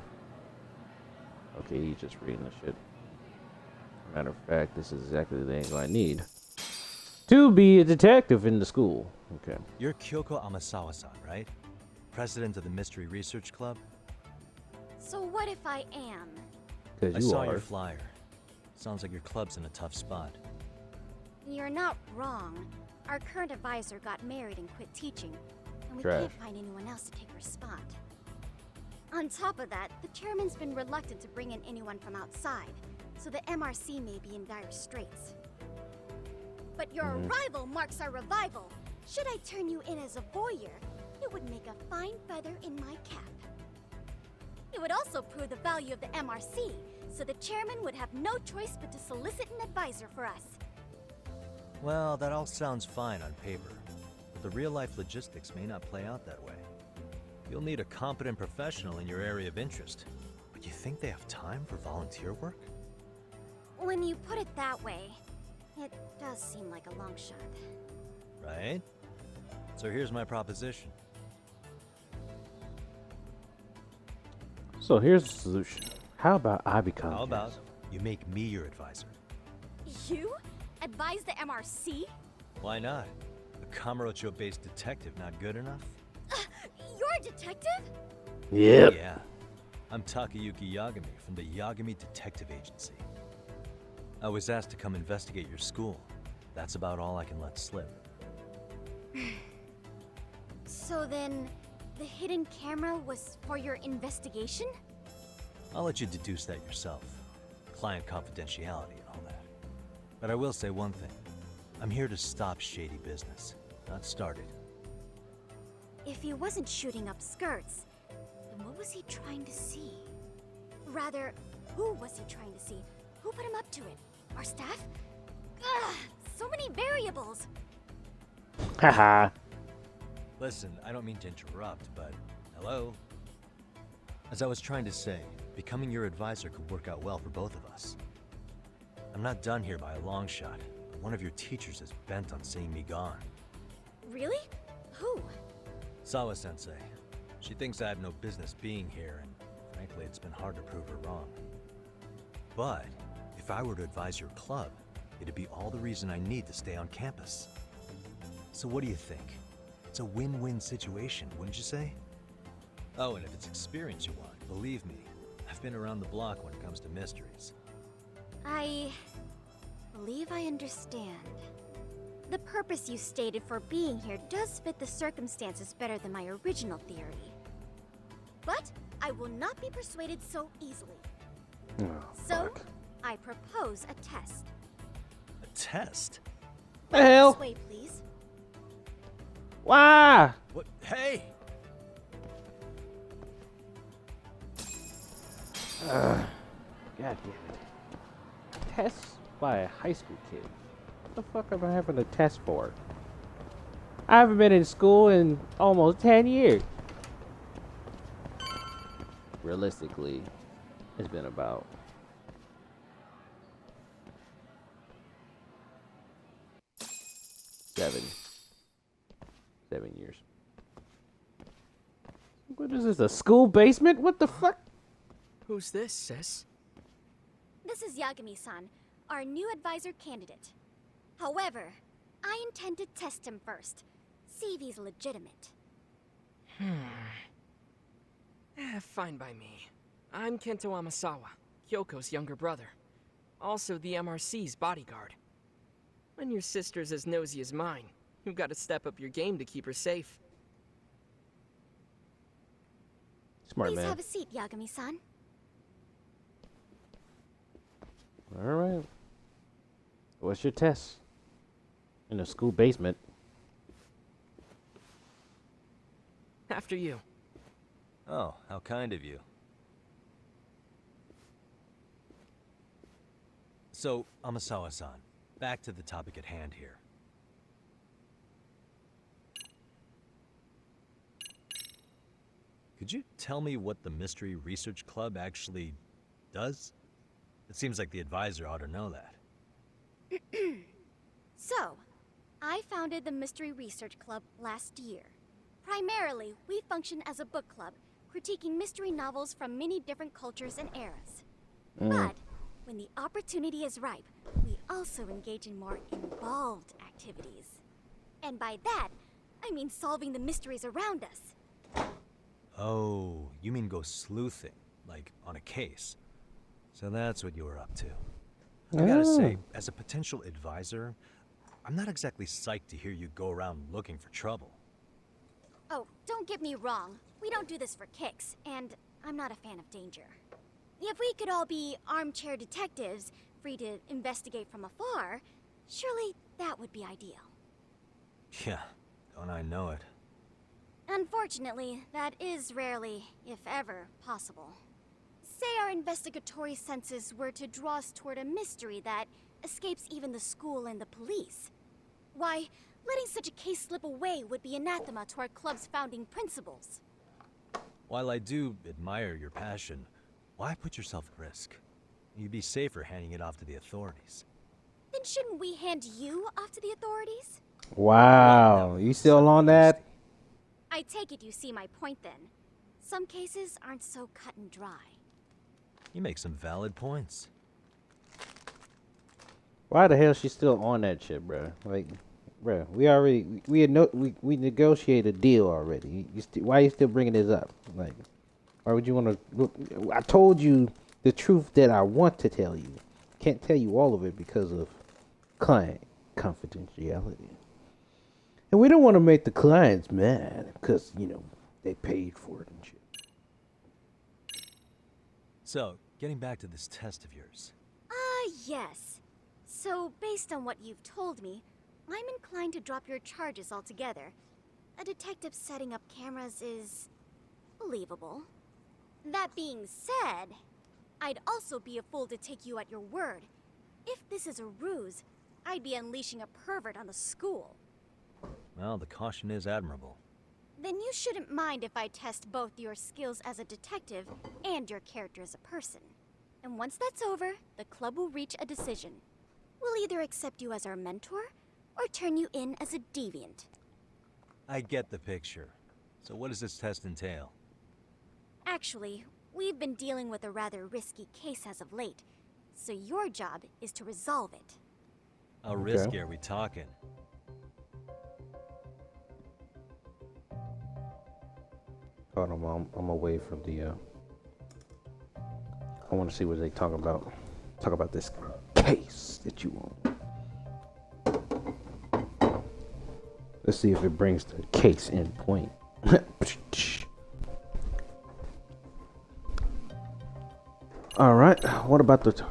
S2: Okay, he's just reading the shit. Matter of fact, this is exactly the angle I need to be a detective in the school. Okay.
S4: You're Kyoko Amasawa-san, right? President of the Mystery Research Club?
S13: So what if I am?
S2: Because
S4: I
S2: you
S4: saw
S2: are.
S4: your flyer. Sounds like your club's in a tough spot.
S13: You're not wrong. Our current advisor got married and quit teaching, and we
S2: Trash.
S13: can't find anyone else to take her spot. On top of that, the chairman's been reluctant to bring in anyone from outside, so the MRC may be in dire straits. But your arrival marks our revival. Should I turn you in as a voyeur, it would make a fine feather in my cap. It would also prove the value of the MRC, so the chairman would have no choice but to solicit an advisor for us.
S4: Well, that all sounds fine on paper, but the real-life logistics may not play out that way. You'll need a competent professional in your area of interest, but you think they have time for volunteer work?
S13: When you put it that way, it does seem like a long shot.
S4: Right? So here's my proposition.
S2: So here's the solution. How about I become
S4: How
S2: his?
S4: about you make me your advisor?
S13: You? Advise the MRC?
S4: Why not? A Kamurocho-based detective not good enough?
S13: You're a detective?
S2: Yep.
S4: Yeah. I'm Takayuki Yagami from the Yagami Detective Agency. I was asked to come investigate your school. That's about all I can let slip.
S13: So then, the hidden camera was for your investigation?
S4: I'll let you deduce that yourself. Client confidentiality and all that. But I will say one thing. I'm here to stop shady business, not start it.
S13: If he wasn't shooting up skirts, then what was he trying to see? Rather, who was he trying to see? Who put him up to it? Our staff? Ugh, so many variables!
S2: Haha.
S4: Listen, I don't mean to interrupt, but hello? As I was trying to say, becoming your advisor could work out well for both of us. I'm not done here by a long shot, but one of your teachers is bent on seeing me gone.
S13: Really? Who?
S4: Sawa-sensei. She thinks I have no business being here, and frankly, it's been hard to prove her wrong. But if I were to advise your club, it'd be all the reason I need to stay on campus. So what do you think? It's a win-win situation, wouldn't you say? Oh, and if it's experience you want, believe me, I've been around the block when it comes to mysteries.
S13: I believe I understand. The purpose you stated for being here does fit the circumstances better than my original theory. But I will not be persuaded so easily.
S2: Oh,
S13: So,
S2: fuck.
S13: I propose a test.
S4: A test?
S2: The hell?
S13: This way, please.
S2: Why?
S4: What? Hey!
S2: God damn it. Test by a high school kid. What the fuck am I having a test for? I haven't been in school in almost 10 years. Realistically, it's been about 7 years. What is this, a school basement? What the fuck?
S14: Who's this, sis?
S13: This is Yagami-san, our new advisor candidate. However, I intend to test him first. See if he's legitimate.
S14: Fine by me. I'm Kento Amasawa, Kyoko's younger brother. Also the MRC's bodyguard. When your sister's as nosy as mine, you've got to step up your game to keep her safe.
S2: Smart
S13: Please
S2: man.
S13: have a seat, Yagami-san.
S2: Alright. What's your test? In a school basement.
S14: After you.
S4: Oh, how kind of you. So, Amasawa-san, back to the topic at hand here. Could you tell me what the Mystery Research Club actually does? It seems like the advisor ought to know that.
S13: So, I founded the Mystery Research Club last year. Primarily, we function as a book club, critiquing mystery novels from many different cultures and eras. But when the opportunity is ripe, we also engage in more involved activities. And by that, I mean solving the mysteries around us.
S4: Oh, you mean go sleuthing, like on a case. So that's what you were up to. I gotta say, as a potential advisor, I'm not exactly psyched to hear you go around looking for trouble.
S13: Oh, don't get me wrong. We don't do this for kicks, and I'm not a fan of danger. If we could all be armchair detectives, free to investigate from afar, surely that would be ideal.
S4: Yeah, don't I know it.
S13: Unfortunately, that is rarely, if ever, possible. Say our investigatory senses were to draw us toward a mystery that escapes even the school and the police. Why, letting such a case slip away would be anathema to our club's founding principles.
S4: While I do admire your passion, why put yourself at risk? You'd be safer handing it off to the authorities.
S13: Then shouldn't we hand you off to the authorities?
S2: Wow, you still on that?
S13: I take it you see my point then. Some cases aren't so cut and dry.
S4: You make some valid points.
S2: Why the hell is she still on that shit, bro? Like, bro, we negotiated a deal already. Why are you still bringing this up? Like, why would you want to? I told you the truth that I want to tell you. Can't tell you all of it because of client confidentiality. And we don't want to make the clients mad because, you know, they paid for it and shit.
S4: So, getting back to this test of yours.
S13: Yes. So, based on what you've told me, I'm inclined to drop your charges altogether. A detective setting up cameras is believable. That being said, I'd also be a fool to take you at your word. If this is a ruse, I'd be unleashing a pervert on the school.
S4: Well, the caution is admirable.
S13: Then you shouldn't mind if I test both your skills as a detective and your character as a person. And once that's over, the club will reach a decision. We'll either accept you as our mentor, or turn you in as a deviant.
S4: I get the picture. So what does this test entail?
S13: Actually, we've been dealing with a rather risky case as of late, so your job is to resolve it.
S4: How risky are we talking?
S2: Hold on, Mom. I'm away from the. I want to see what they talk about. Talk about this case that you want. Let's see if it brings the case in point. All right. What about the?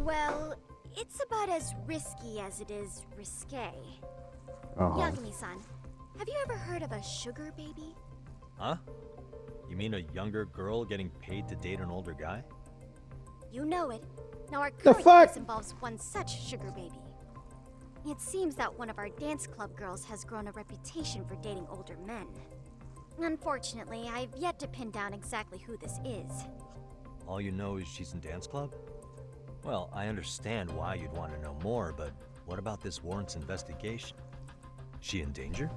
S13: Well, it's about as risky as it is risque. Yagami-san, have you ever heard of a sugar baby?
S4: Huh? You mean a younger girl getting paid to date an older guy?
S13: You know it. Now our current case involves one such sugar baby. It seems that one of our dance club girls has grown a reputation for dating older men. Unfortunately, I've yet to pin down exactly who this is.
S4: All you know is she's in dance club? Well, I understand why you'd want to know more, but what about this warrants investigation? Is she in danger?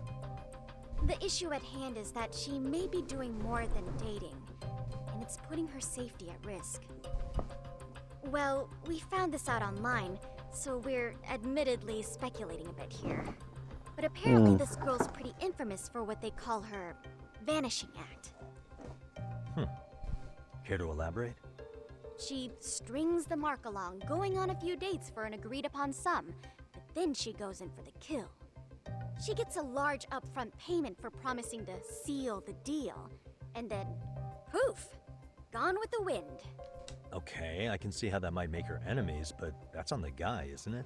S13: The issue at hand is that she may be doing more than dating, and it's putting her safety at risk. Well, we found this out online, so we're admittedly speculating a bit here. But apparently this girl's pretty infamous for what they call her vanishing act.
S4: Care to elaborate?
S13: She strings the mark along, going on a few dates for an agreed upon sum, but then she goes in for the kill. She gets a large upfront payment for promising to seal the deal, and then, poof, gone with the wind.
S4: Okay, I can see how that might make her enemies, but that's on the guy, isn't it?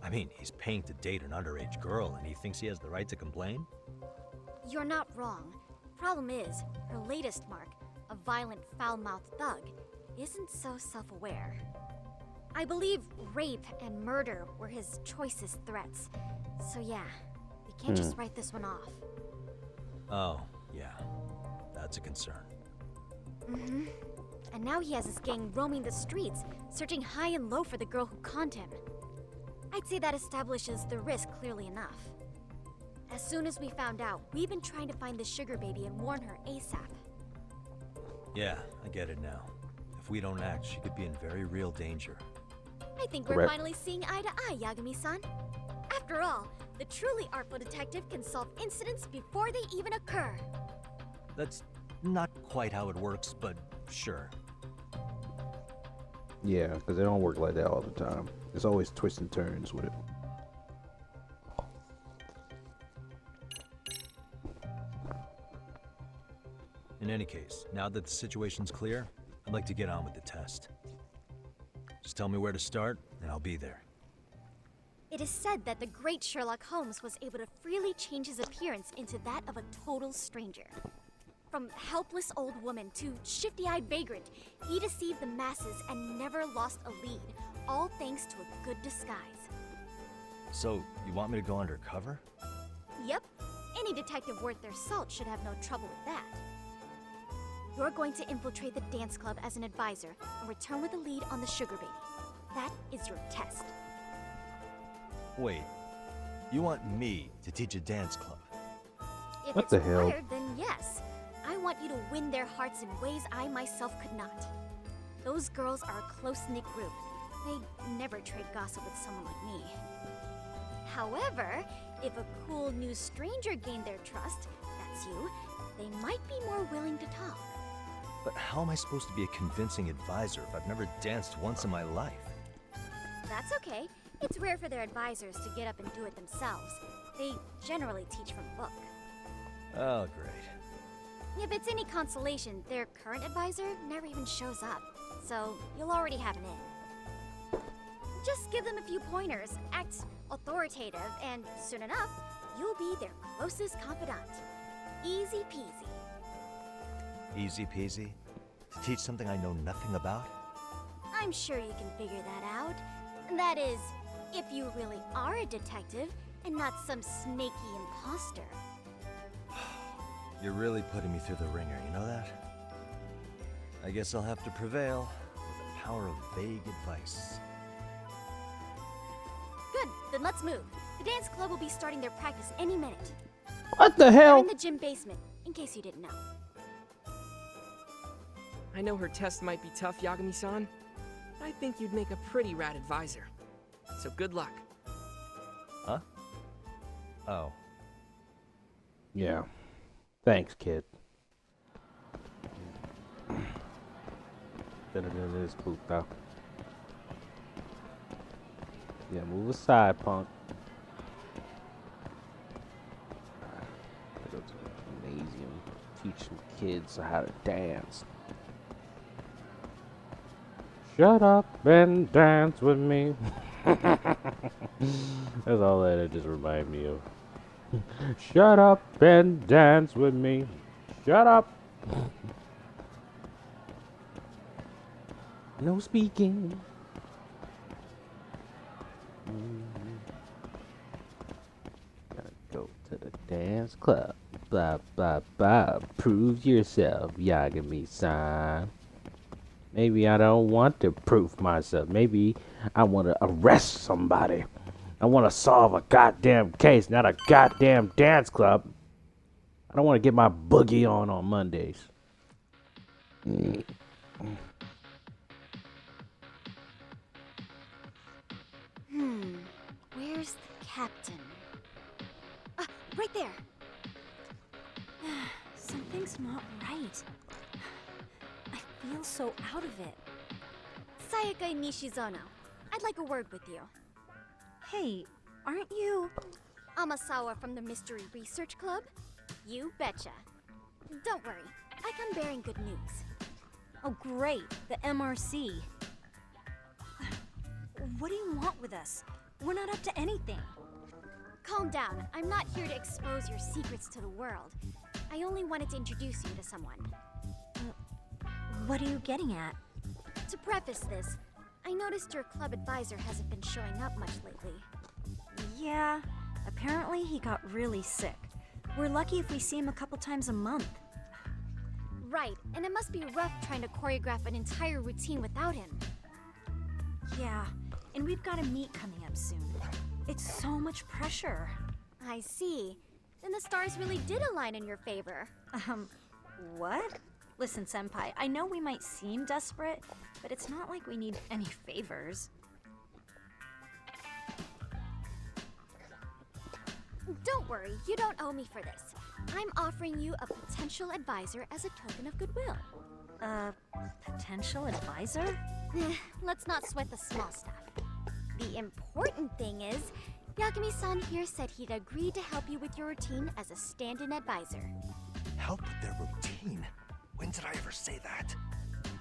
S4: I mean, he's paying to date an underage girl, and he thinks he has the right to complain?
S13: You're not wrong. Problem is, her latest mark, a violent, foul-mouthed thug, isn't so self-aware. I believe rape and murder were his choicest threats. So yeah, we can't just write this one off.
S4: Oh, yeah. That's a concern.
S13: Mm-hmm. And now he has his gang roaming the streets, searching high and low for the girl who conned him. I'd say that establishes the risk clearly enough. As soon as we found out, we've been trying to find the sugar baby and warn her ASAP.
S4: Yeah, I get it now. If we don't act, she could be in very real danger.
S13: I think we're finally seeing eye to eye, Yagami-san. After all, the truly artful detective can solve incidents before they even occur.
S4: That's not quite how it works, but sure.
S2: Yeah, because they don't work like that all the time. There's always twists and turns with it.
S4: In any case, now that the situation's clear, I'd like to get on with the test. Just tell me where to start, and I'll be there.
S13: It is said that the great Sherlock Holmes was able to freely change his appearance into that of a total stranger. From helpless old woman to shifty-eyed vagrant, he deceived the masses and never lost a lead, all thanks to a good disguise.
S4: So, you want me to go undercover?
S13: Yep, any detective worth their salt should have no trouble with that. You're going to infiltrate the dance club as an advisor and return with a lead on the sugar baby. That is your test.
S4: Wait, you want me to teach a dance club?
S13: If
S2: What
S13: it's
S2: the hell?
S13: required, then yes. I want you to win their hearts in ways I myself could not. Those girls are a close-knit group. They never trade gossip with someone like me. However, if a cool new stranger gained their trust, that's you, they might be more willing to talk.
S4: But how am I supposed to be a convincing advisor if I've never danced once in my life?
S13: That's okay. It's rare for their advisors to get up and do it themselves. They generally teach from a book.
S4: Oh, great.
S13: If it's any consolation, their current advisor never even shows up, so you'll already have an in. Just give them a few pointers, act authoritative, and soon enough, you'll be their closest confidant. Easy peasy.
S4: Easy peasy? To teach something I know nothing about?
S13: I'm sure you can figure that out. That is, if you really are a detective and not some snaky imposter.
S4: You're really putting me through the ringer, you know that? I guess I'll have to prevail with the power of vague advice.
S13: Good, then let's move. The dance club will be starting their practice any minute.
S2: What the
S13: They're
S2: hell?
S13: in the gym basement, in case you didn't know.
S14: I know her test might be tough, Yagami-san, but I think you'd make a pretty rad advisor. So good luck.
S4: Huh? Oh.
S2: Yeah. Thanks, kid. Better than this poop, though. Yeah, move aside, punk. Go to the gymnasium, teach some kids how to dance. Shut up and dance with me. That's all that it just reminded me of. Shut up and dance with me. Shut up. No speaking. Gotta go to the dance club. Blah, blah, blah. Prove yourself, Yagami-san. Maybe I don't want to prove myself. Maybe I want to arrest somebody. I want to solve a goddamn case, not a goddamn dance club. I don't want to get my boogie on Mondays.
S13: Where's the captain? Right there.
S15: Something's not right. I feel so out of it.
S13: Sayaka Nishizono, I'd like a word with you.
S15: Hey, aren't you...
S13: Amasawa from the Mystery Research Club? You betcha. Don't worry, I come bearing good news.
S15: Oh great, the MRC. What do you want with us? We're not up to anything.
S13: Calm down, I'm not here to expose your secrets to the world. I only wanted to introduce you to someone.
S15: What are you getting at?
S13: To preface this, I noticed your club advisor hasn't been showing up much lately.
S15: Yeah, apparently he got really sick. We're lucky if we see him a couple times a month.
S13: Right, and it must be rough trying to choreograph an entire routine without him.
S15: Yeah, and we've got a meet coming up soon. It's so much pressure.
S13: I see. Then the stars really did align in your favor.
S15: What? Listen, Senpai, I know we might seem desperate, but it's not like we need any favors.
S13: Don't worry, you don't owe me for this. I'm offering you a potential advisor as a token of goodwill.
S15: Potential advisor?
S13: Let's not sweat the small stuff. The important thing is, Yagami-san here said he'd agreed to help you with your routine as a stand-in advisor.
S4: Help with their routine? When did I ever say that?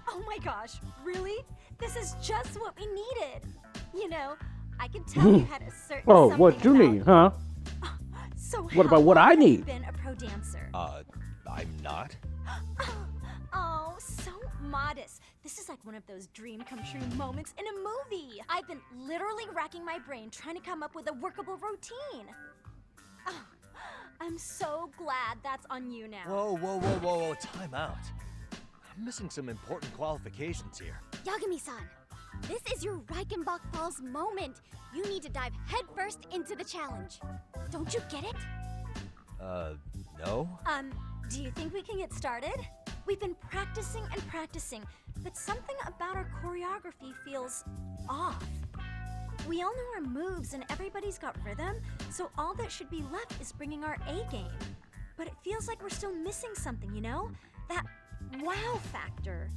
S15: Oh my gosh, really? This is just what we needed. You know, I could tell you had a certain
S2: Oh, what you need, huh?
S15: So
S2: What about what I need?
S15: Been a pro dancer.
S4: I'm not.
S15: Oh, so modest. This is like one of those dream come true moments in a movie. I've been literally racking my brain trying to come up with a workable routine. Oh, I'm so glad that's on you now.
S4: Whoa, time out. I'm missing some important qualifications here.
S13: Yagami-san, this is your Reichenbach Falls moment. You need to dive headfirst into the challenge. Don't you get it?
S4: No?
S15: Do you think we can get started? We've been practicing and practicing, but something about our choreography feels off. We all know our moves and everybody's got rhythm, so all that should be left is bringing our A game. But it feels like we're still missing something, you know? That wow factor.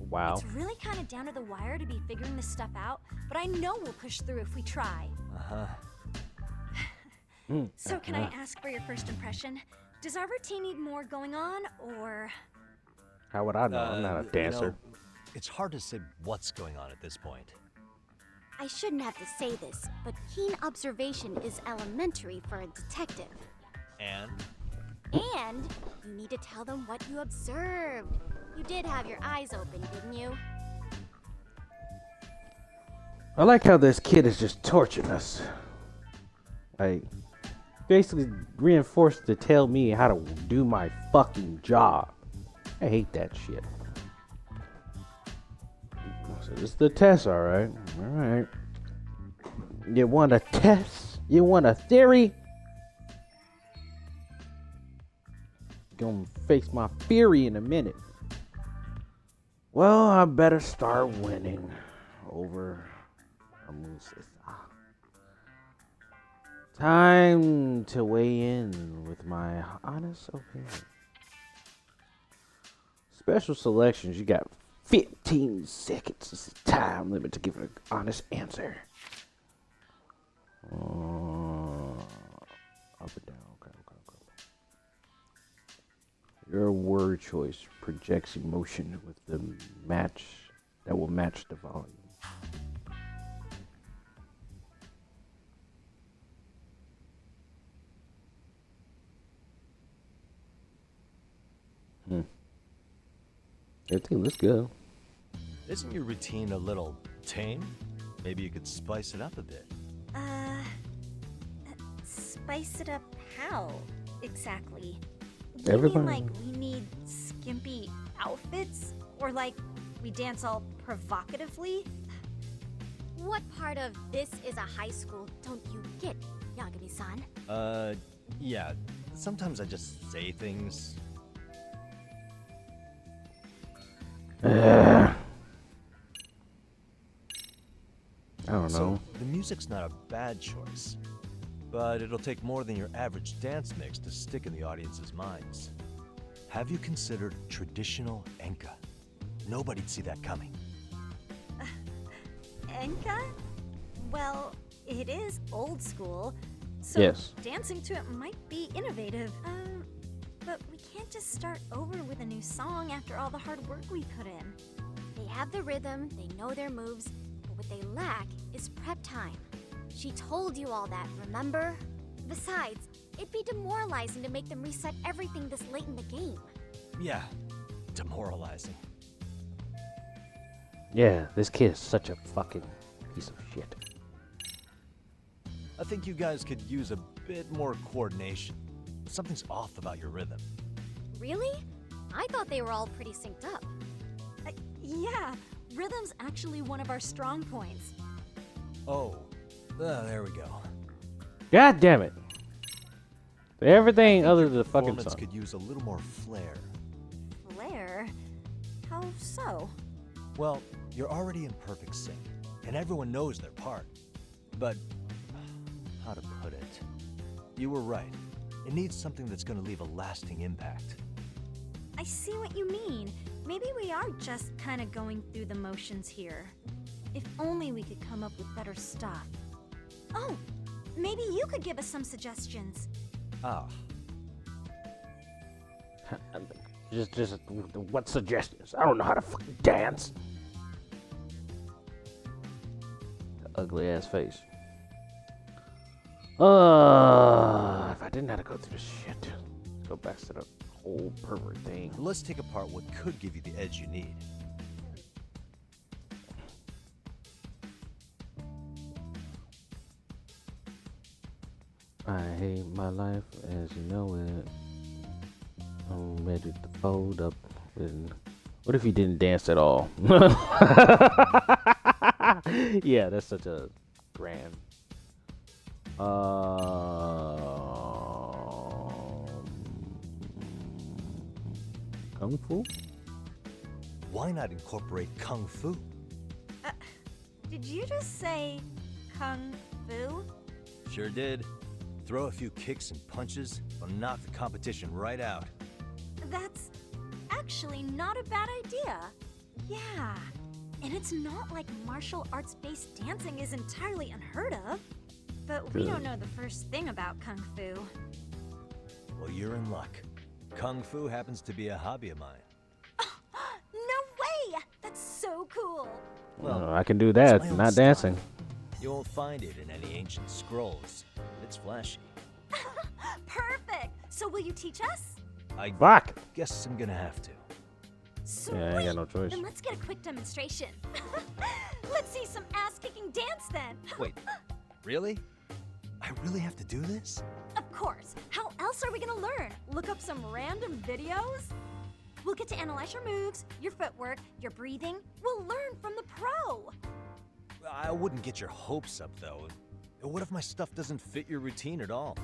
S2: Wow.
S15: It's really kind of down to the wire to be figuring this stuff out, but I know we'll push through if we try. So can I ask for your first impression? Does our routine need more going on, or...?
S2: How would I know? I'm not a dancer.
S4: You know, it's hard to say what's going on at this point.
S13: I shouldn't have to say this, but keen observation is elementary for a detective.
S4: And
S13: you need to tell them what you observed. You did have your eyes open, didn't you?
S2: I like how this kid is just torturing us. Like, basically reinforced to tell me how to do my fucking job. I hate that shit. So this is the test, alright. Alright. You want a test? You want a theory? Gonna face my fury in a minute. Well, I better start winning over Amusa. Time to weigh in with my honest opinion. Special selections, you got 15 seconds. This is time limit to give an honest answer. Up and down. Okay. Your word choice projects emotion with the match that will match the volume. Everything looks good.
S4: Isn't your routine a little tame? Maybe you could spice it up a bit.
S15: Spice it up how, exactly?
S2: Everybody.
S15: You mean like we need skimpy outfits? Or like we dance all provocatively?
S13: What part of this is a high school don't you get, Yagami-san?
S4: Yeah. Sometimes I just say things.
S2: I don't know.
S4: So, the music's not a bad choice, but it'll take more than your average dance mix to stick in the audience's minds. Have you considered traditional enka? Nobody'd see that coming.
S15: Enka? Well, it is old school, so
S2: yes.
S15: Dancing to it might be innovative. But we can't just start over with a new song after all the hard work we put in.
S13: They have the rhythm, they know their moves, but what they lack is prep time. She told you all that, remember? Besides, it'd be demoralizing to make them reset everything this late in the game.
S4: Yeah, demoralizing.
S2: Yeah, this kid is such a fucking piece of shit.
S4: I think you guys could use a bit more coordination. Something's off about your rhythm.
S13: Really? I thought they were all pretty synced up.
S15: Yeah, rhythm's actually one of our strong points.
S4: Oh, there we go.
S2: God damn it. Everything other than the fucking
S4: Performance
S2: song.
S4: could use a little more flair.
S15: Flair? How so?
S4: Well, you're already in perfect sync, and everyone knows their part. But, how to put it? You were right. It needs something that's gonna leave a lasting impact.
S15: I see what you mean. Maybe we are just kind of going through the motions here. If only we could come up with better stuff. Oh, maybe you could give us some suggestions.
S4: Ah.
S2: Just what suggestions? I don't know how to fucking dance. The ugly ass face. If I didn't have to go through this shit, go back to the whole pervert thing.
S4: Let's take apart what could give you the edge you need.
S2: I hate my life as you know it. I'm ready to fold up. And what if he didn't dance at all? Yeah, that's such a grand. Kung Fu?
S4: Why not incorporate Kung Fu?
S15: Did you just say Kung Fu?
S4: Sure did. Throw a few kicks and punches, will knock the competition right out.
S15: That's actually not a bad idea. Yeah. And it's not like martial arts-based dancing is entirely unheard of. But we don't know the first thing about Kung Fu.
S4: Well, you're in luck. Kung Fu happens to be a hobby of mine.
S15: No way! That's so cool!
S2: Well, I can do that, not dancing.
S4: You won't find it in any ancient scrolls. It's flashy.
S15: Perfect! So will you teach us?
S4: I
S2: Fuck!
S4: guess I'm gonna have to.
S15: Sweet.
S2: Yeah, I ain't got no choice.
S15: Then let's get a quick demonstration. Let's see some ass-kicking dance then.
S4: Wait, really? I really have to do this?
S15: Of course. How else are we gonna learn? Look up some random videos? We'll get to analyze your moves, your footwork, your breathing. We'll learn from the pro.
S4: I wouldn't get your hopes up, though. What if my stuff doesn't fit your routine at all?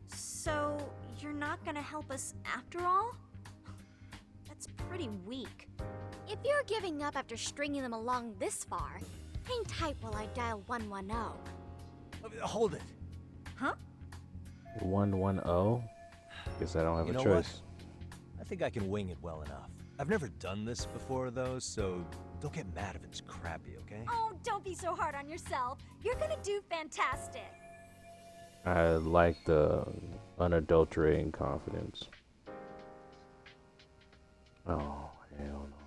S15: So, you're not gonna help us after all? That's pretty weak.
S13: If you're giving up after stringing them along this far, hang tight while I dial 110.
S4: Hold it.
S15: Huh?
S2: 110? Guess I don't have
S4: You
S2: a
S4: know
S2: choice.
S4: what? I think I can wing it well enough. I've never done this before, though, so don't get mad if it's crappy, okay?
S15: Oh, don't be so hard on yourself. You're gonna do fantastic.
S2: I like the unadulterating confidence. Oh, hell no.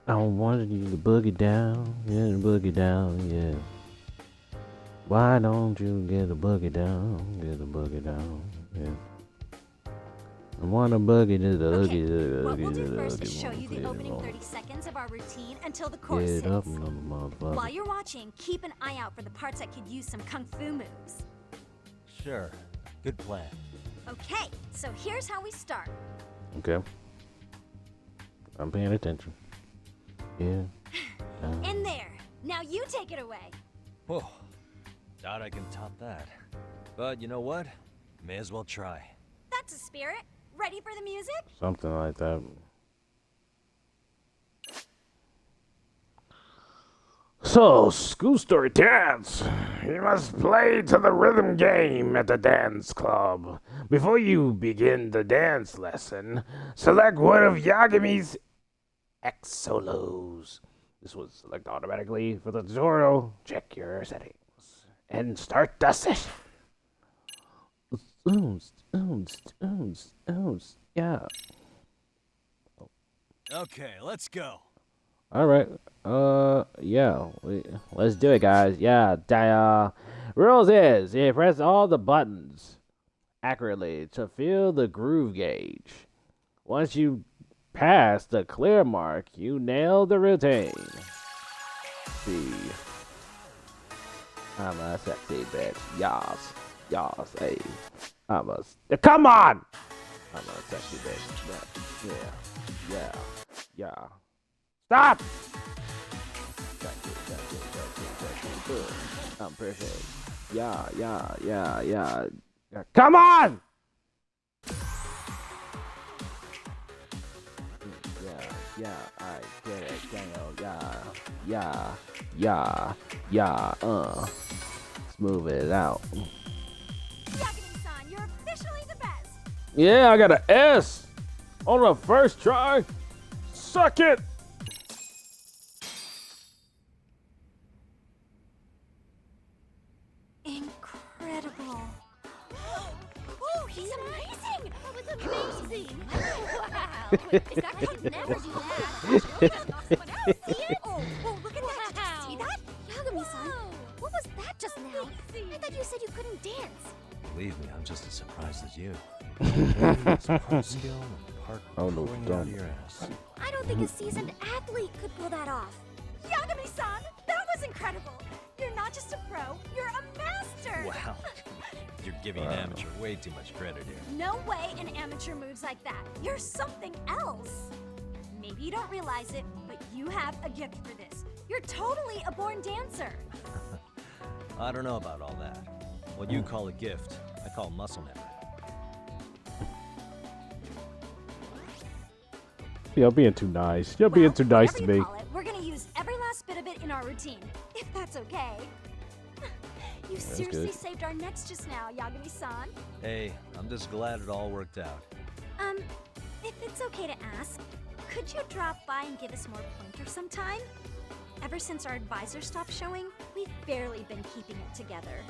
S2: I wanted you to boogie down, yeah, boogie down, yeah. Why don't you get a boogie down, yeah. I want a boogie to the
S15: Okay,
S2: oogie,
S15: what we'll
S2: oogie,
S15: do first is
S2: oogie,
S15: show you the
S2: oogie,
S15: opening
S2: oogie.
S15: 30 seconds of our routine until the chorus
S2: Get up,
S15: hits.
S2: motherfucker.
S15: While you're watching, keep an eye out for the parts that could use some kung fu moves.
S4: Sure. Good plan.
S15: Okay, so here's how we start.
S2: Okay. I'm paying attention. Yeah.
S15: In there. Now you take it away.
S4: Whoa. Doubt I can top that. But you know what? May as well try.
S15: That's a spirit. Ready for the music?
S2: Something like that. So, school story dance. You must play to the rhythm game at the dance club. Before you begin the dance lesson, select one of Yagami's X solos. This will select automatically for the tutorial. Check your settings and start the session. Yeah.
S4: Okay, let's go.
S2: All right. Yeah. Let's do it, guys. Yeah. Rules is you press all the buttons accurately to feel the groove gauge. Once you pass the clear mark, you nail the routine. See. I'm a sexy bitch. Yas. Yas. Hey. Come on! I'm a sexy bitch. Yeah. Stop! Thank you. perfect. Yeah. Come on! Yeah, I get it, Daniel. Yeah, Let's move it out.
S15: Yagami-san, you're officially the best!
S2: Yeah, I got an S on the first try. Suck it!
S15: Incredible. Oh, he's amazing! That was amazing! Wow! Is that how you never do that? Oh, look at that! Did you see that? Yagami-san, what was that just now? I thought you said you couldn't dance.
S4: Believe me, I'm just as surprised as you. It's part skill and part pouring it out of your ass.
S15: I don't think a seasoned athlete could pull that off. Yagami-san, that was incredible! You're not just a pro, you're a master!
S4: Wow. You're giving an amateur way too much credit here.
S15: No way an amateur moves like that. You're something else. Maybe you don't realize it, but you have a gift for this. You're totally a born dancer.
S4: I don't know about all that. What you call a gift, I call muscle memory.
S2: You're being too nice. You're being too nice to me.
S15: We're gonna use every last bit of it in our routine, if that's okay. You seriously saved our necks just now, Yagami-san.
S4: Hey, I'm just glad it all worked out.
S15: If it's okay to ask, could you drop by and give us more pointers sometime? Ever since our advisor stopped showing, we've barely been keeping it together.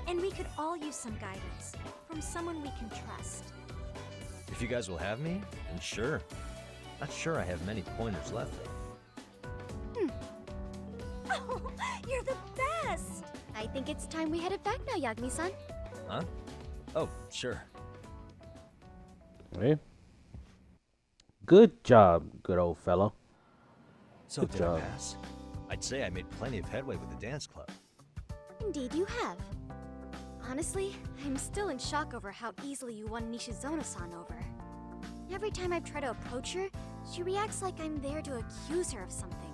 S15: And we could all use some guidance from someone we can trust.
S4: If you guys will have me, then sure. Not sure I have many pointers left.
S15: Oh, you're the best! I think it's time we headed back now, Yagami-san.
S4: Huh? Oh, sure.
S2: Hey. Good job, good old fellow.
S4: So
S2: Good
S4: did
S2: job.
S4: I pass? I'd say I made plenty of headway with the dance club.
S15: Indeed you have. Honestly, I'm still in shock over how easily you won Nishizono-san over. Every time I try to approach her, she reacts like I'm there to accuse her of something.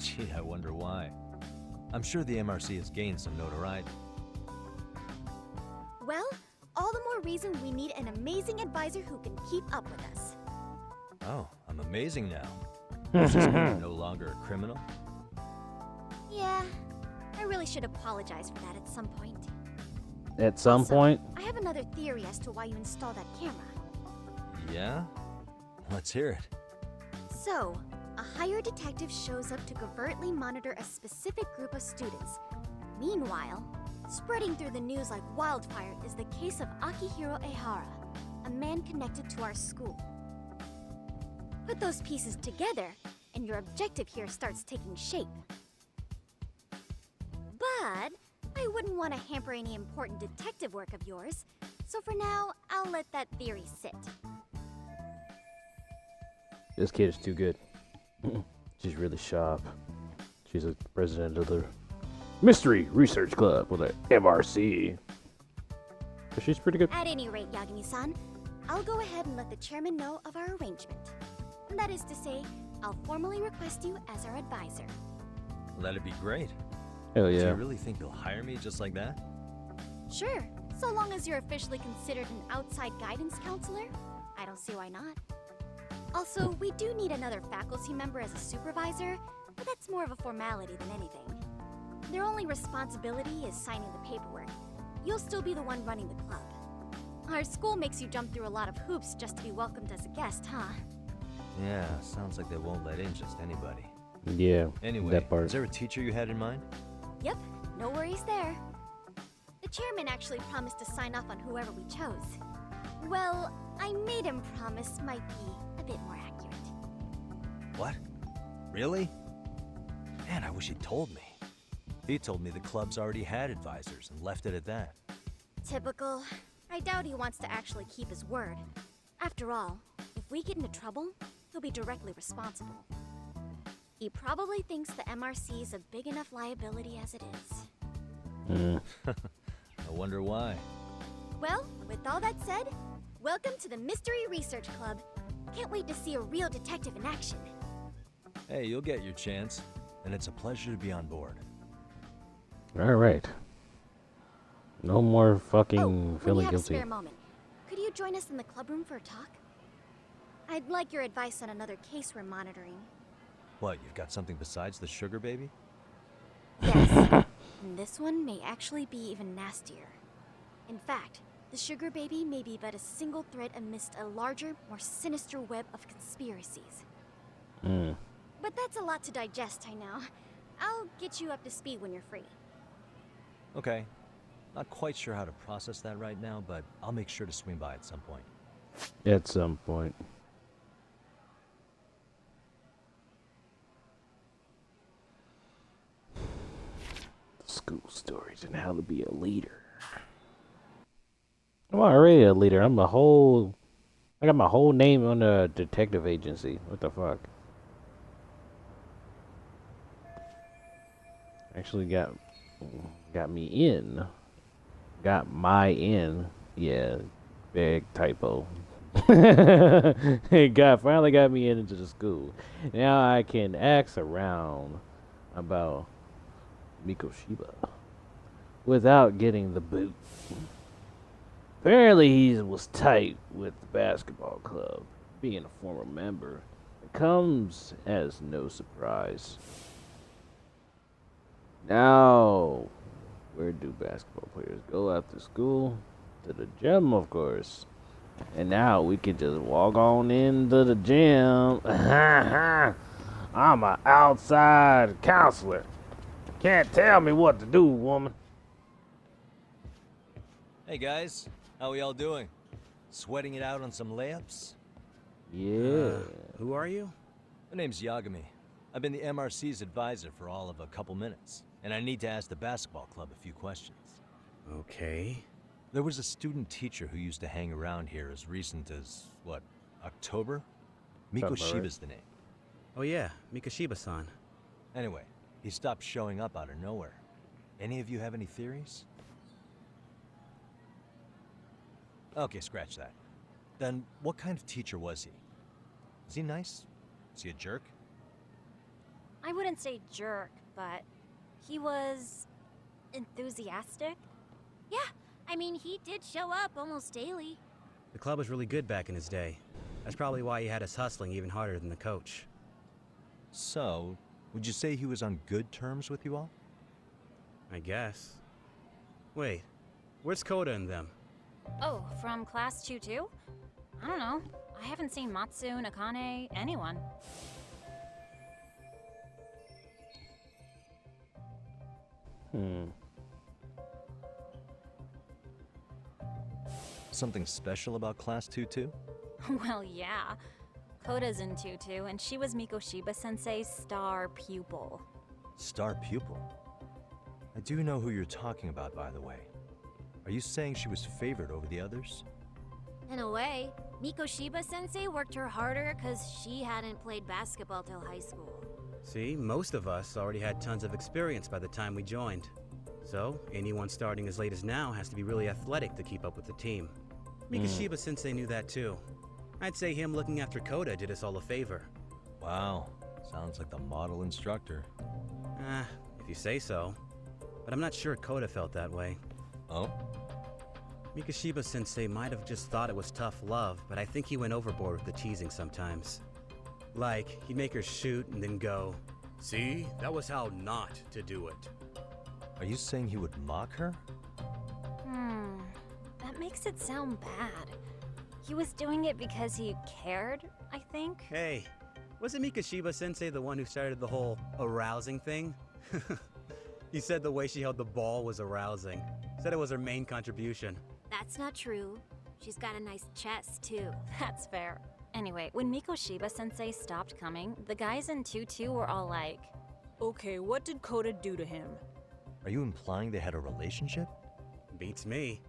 S4: Gee, I wonder why. I'm sure the MRC has gained some notoriety.
S15: Well, all the more reason we need an amazing advisor who can keep up with us.
S4: Oh, I'm amazing now. Does this mean I'm no longer a criminal?
S15: Yeah, I really should apologize for that at some point.
S2: At some point?
S15: I have another theory as to why you installed that camera.
S4: Yeah? Let's hear it.
S15: So, a hired detective shows up to covertly monitor a specific group of students. Meanwhile, spreading through the news like wildfire is the case of Akihiro Ehara, a man connected to our school. Put those pieces together, and your objective here starts taking shape. But I wouldn't want to hamper any important detective work of yours, so for now, I'll let that theory sit.
S2: This kid is too good. She's really sharp. She's a president of the Mystery Research Club with the MRC. But she's pretty good.
S15: At any rate, Yagami-san, I'll go ahead and let the chairman know of our arrangement. That is to say, I'll formally request you as our advisor.
S4: That'd be great.
S2: Hell yeah.
S4: Do you really think they'll hire me just like that?
S15: Sure, so long as you're officially considered an outside guidance counselor, I don't see why not. Also, we do need another faculty member as a supervisor, but that's more of a formality than anything. Their only responsibility is signing the paperwork. You'll still be the one running the club. Our school makes you jump through a lot of hoops just to be welcomed as a guest, huh?
S4: Yeah, sounds like they won't let in just anybody.
S2: Yeah,
S4: Anyway,
S2: that part.
S4: is there a teacher you had in mind?
S15: Yep, no worries there. The chairman actually promised to sign off on whoever we chose. Well, I made him promise might be a bit more accurate.
S4: What? Really? Man, I wish he'd told me. He told me the club's already had advisors and left it at that.
S15: Typical. I doubt he wants to actually keep his word. After all, if we get into trouble, he'll be directly responsible. He probably thinks the MRC is a big enough liability as it is.
S4: I wonder why.
S15: Well, with all that said, welcome to the Mystery Research Club. Can't wait to see a real detective in action.
S4: Hey, you'll get your chance, and it's a pleasure to be on board.
S2: Alright. No more fucking
S13: when you
S2: feeling
S13: have a
S2: guilty.
S13: spare moment, could you join us in the clubroom for a talk? I'd like your advice on another case we're monitoring.
S4: What, you've got something besides the sugar baby?
S13: Yes. And this one may actually be even nastier. In fact, the sugar baby may be but a single thread amidst a larger, more sinister web of conspiracies. But that's a lot to digest, I know. I'll get you up to speed when you're free.
S4: Okay. Not quite sure how to process that right now, but I'll make sure to swing by at some point.
S2: At some point. School stories and how to be a leader. I'm already a leader. I got my whole name on the detective agency. What the fuck? Actually got me in. Got my in. Yeah, big typo. Finally got me into the school. Now I can ask around about Mikoshiba without getting the boot. Apparently he was tight with the basketball club. Being a former member, it comes as no surprise. Now, where do basketball players go after school? To the gym, of course. And now we can just walk on into the gym. I'm an outside counselor. Can't tell me what to do, woman.
S4: Hey guys, how we all doing? Sweating it out on some layups?
S2: Yeah.
S16: Who are you?
S4: My name's Yagami. I've been the MRC's advisor for all of a couple minutes, and I need to ask the basketball club a few questions.
S16: Okay.
S4: There was a student teacher who used to hang around here as recent as, what, October? Mikoshiba's the name.
S16: Oh yeah, Mikoshiba-san.
S4: Anyway, he stopped showing up out of nowhere. Any of you have any theories? Okay, scratch that. Then, what kind of teacher was he? Was he nice? Was he a jerk?
S15: I wouldn't say jerk, but he was enthusiastic. Yeah, I mean, he did show up almost daily.
S16: The club was really good back in his day. That's probably why he had us hustling even harder than the coach.
S4: So, would you say he was on good terms with you all?
S16: I guess. Wait, where's Koda and them?
S15: Oh, from class 2-2? I don't know. I haven't seen Matsu, Nakane, anyone.
S4: Something special about class 2-2?
S15: Well, yeah. Koda's in 2-2, and she was Mikoshiba-sensei's star pupil.
S4: Star pupil? I do know who you're talking about, by the way. Are you saying she was favored over the others?
S13: In a way, Mikoshiba-sensei worked her harder because she hadn't played basketball till high school.
S16: See, most of us already had tons of experience by the time we joined. So, anyone starting as late as now has to be really athletic to keep up with the team. Mikoshiba-sensei knew that too. I'd say him looking after Koda did us all a favor.
S4: Wow, sounds like the model instructor.
S16: If you say so. But I'm not sure Koda felt that way.
S4: Oh?
S16: Mikoshiba-sensei might have just thought it was tough love, but I think he went overboard with the teasing sometimes. Like, he'd make her shoot and then go, "See, that was how not to do it."
S4: Are you saying he would mock her?
S15: That makes it sound bad. He was doing it because he cared, I think.
S16: Hey, wasn't Mikoshiba-sensei the one who started the whole arousing thing? He said the way she held the ball was arousing. Said it was her main contribution.
S13: That's not true. She's got a nice chest, too.
S15: That's fair. Anyway, when Mikoshiba-sensei stopped coming, the guys in 2-2 were all like,
S17: "Okay, what did Koda do to him?"
S4: Are you implying they had a relationship?
S16: Beats me.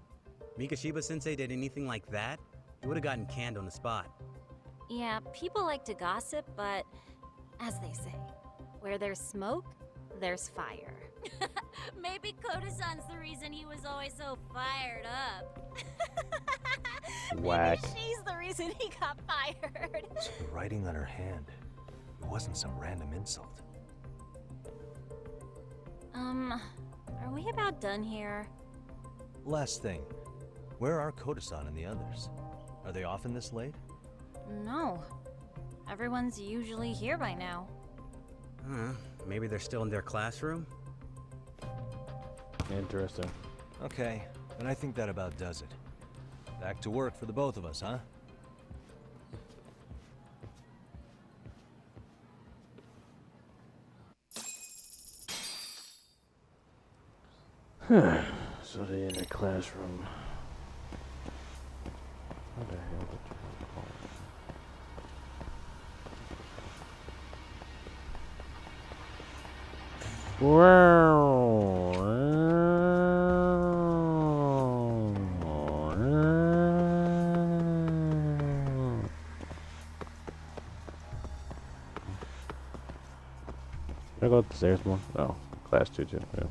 S16: Mikoshiba-sensei did anything like that, he would have gotten canned on the spot.
S15: Yeah, people like to gossip, but as they say, where there's smoke, there's fire.
S13: Maybe Koda-san's the reason he was always so fired up.
S2: Whack.
S15: Maybe she's the reason he got fired.
S4: So the writing on her hand, it wasn't some random insult.
S15: Are
S17: Are we about done here?
S4: Last thing. Where are Koda-san and the others? Are they often this late?
S17: No. Everyone's usually here by now.
S16: Maybe they're still in their classroom?
S2: Interesting.
S4: Okay, then I think that about does it. Back to work for the both of us, huh?
S2: So they in the classroom. What the hell did you call Can I go up the stairs more? No. Class teacher. Yeah.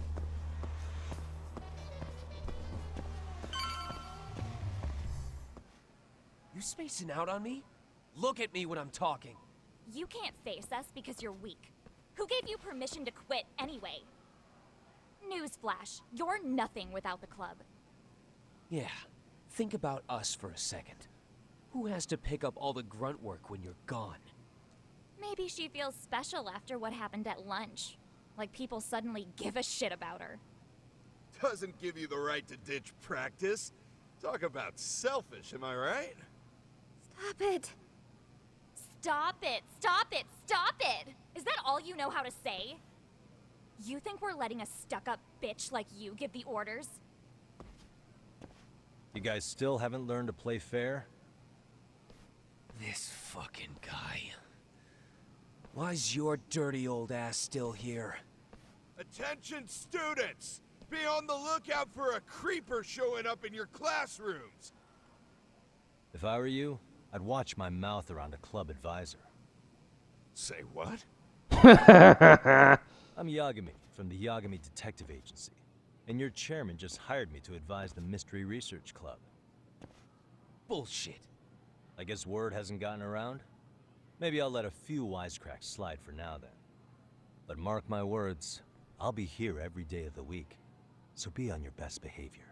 S9: You spacing out on me? Look at me when I'm talking.
S18: You can't face us because you're weak. Who gave you permission to quit anyway? Newsflash, you're nothing without the club.
S9: Yeah, think about us for a second. Who has to pick up all the grunt work when you're gone?
S18: Maybe she feels special after what happened at lunch. Like people suddenly give a shit about her.
S12: Doesn't give you the right to ditch practice. Talk about selfish, am I right?
S18: Stop it. Stop it, stop it, stop it! Is that all you know how to say? You think we're letting a stuck-up bitch like you give the orders?
S4: You guys still haven't learned to play fair?
S9: This fucking guy. Why's your dirty old ass still here?
S12: Attention students! Be on the lookout for a creeper showing up in your classrooms!
S4: If I were you, I'd watch my mouth around a club advisor.
S12: Say what?
S4: I'm Yagami from the Yagami Detective Agency, and your chairman just hired me to advise the Mystery Research Club.
S9: Bullshit.
S4: I guess word hasn't gotten around? Maybe I'll let a few wisecracks slide for now then. But mark my words, I'll be here every day of the week, so be on your best behavior.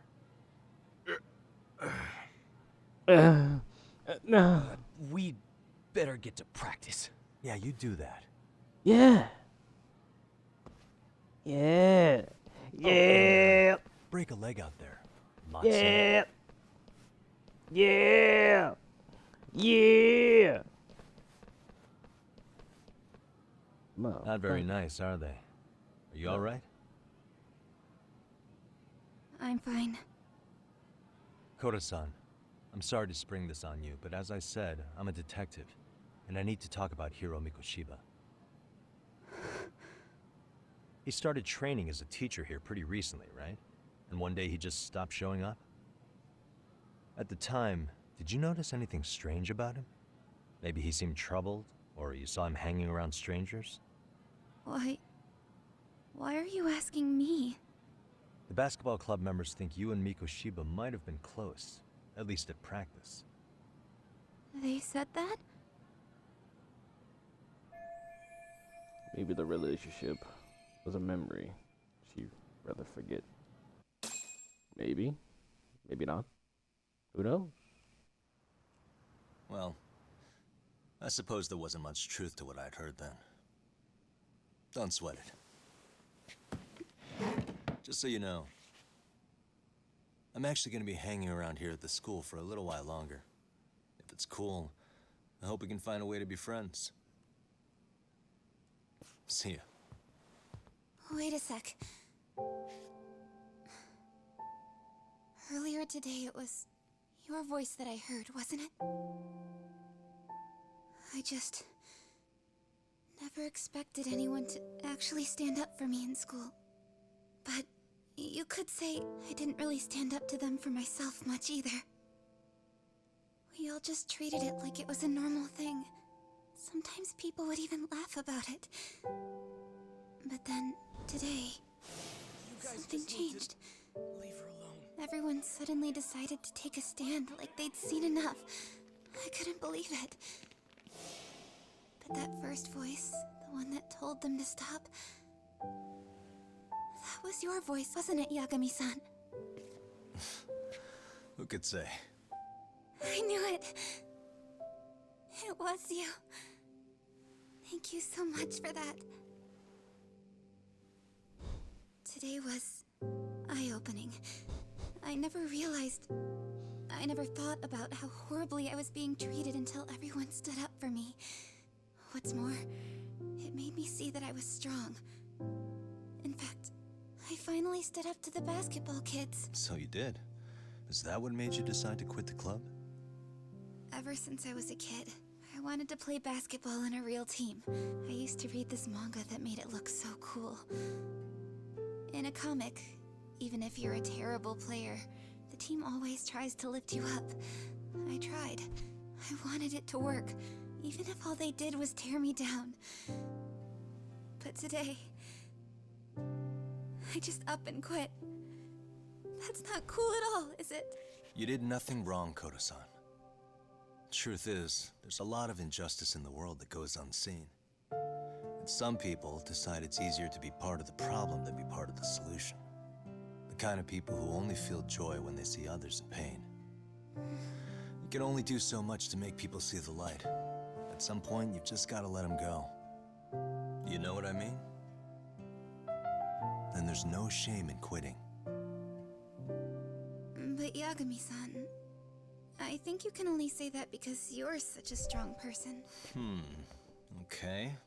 S2: No.
S9: We'd better get to practice.
S4: Yeah, you do that.
S2: Yeah. Yeah. Yeah.
S4: Break a leg out there.
S2: Yeah. Yeah. Yeah.
S4: Not very nice, are they? Are you all right?
S18: I'm fine.
S4: Koda-san, I'm sorry to spring this on you, but as I said, I'm a detective, and I need to talk about Hiro Mikoshiba. He started training as a teacher here pretty recently, right? And one day he just stopped showing up? At the time, did you notice anything strange about him? Maybe he seemed troubled, or you saw him hanging around strangers?
S18: Why are you asking me?
S4: The basketball club members think you and Mikoshiba might have been close, at least at practice.
S18: They said that?
S2: Maybe the relationship was a memory she'd rather forget. Maybe. Maybe not. Who knows?
S4: Well, I suppose there wasn't much truth to what I'd heard then. Don't sweat it. Just so you know, I'm actually going to be hanging around here at the school for a little while longer. If it's cool, I hope we can find a way to be friends. See ya.
S18: Wait a sec. Earlier today, it was your voice that I heard, wasn't it? I just never expected anyone to actually stand up for me in school. But you could say I didn't really stand up to them for myself much either. We all just treated it like it was a normal thing. Sometimes people would even laugh about it. But then, today, something changed.
S9: Leave her alone.
S18: Everyone suddenly decided to take a stand like they'd seen enough. I couldn't believe it. But that first voice, the one that told them to stop, that That was your voice, wasn't it, Yagami-san?
S4: Who could say?
S18: I knew it. It was you. Thank you so much for that. Today was eye-opening. I never thought about how horribly I was being treated until everyone stood up for me. What's more, it made me see that I was strong. In fact, I finally stood up to the basketball kids.
S4: So you did. Is that what made you decide to quit the club?
S18: Ever since I was a kid, I wanted to play basketball in a real team. I used to read this manga that made it look so cool. In a comic, even if you're a terrible player, the team always tries to lift you up. I tried. I wanted it to work, even if all they did was tear me down. But today, I just up and quit. That's not cool at all, is it?
S4: You did nothing wrong, Koto-san. Truth is, there's a lot of injustice in the world that goes unseen. And some people decide it's easier to be part of the problem than be part of the solution. The kind of people who only feel joy when they see others in pain. You can only do so much to make people see the light. At some point, you've just got to let them go. You know what I mean? Then there's no shame in quitting.
S18: But Yagami-san, I think you can only say that because you're such a strong person.
S4: Okay.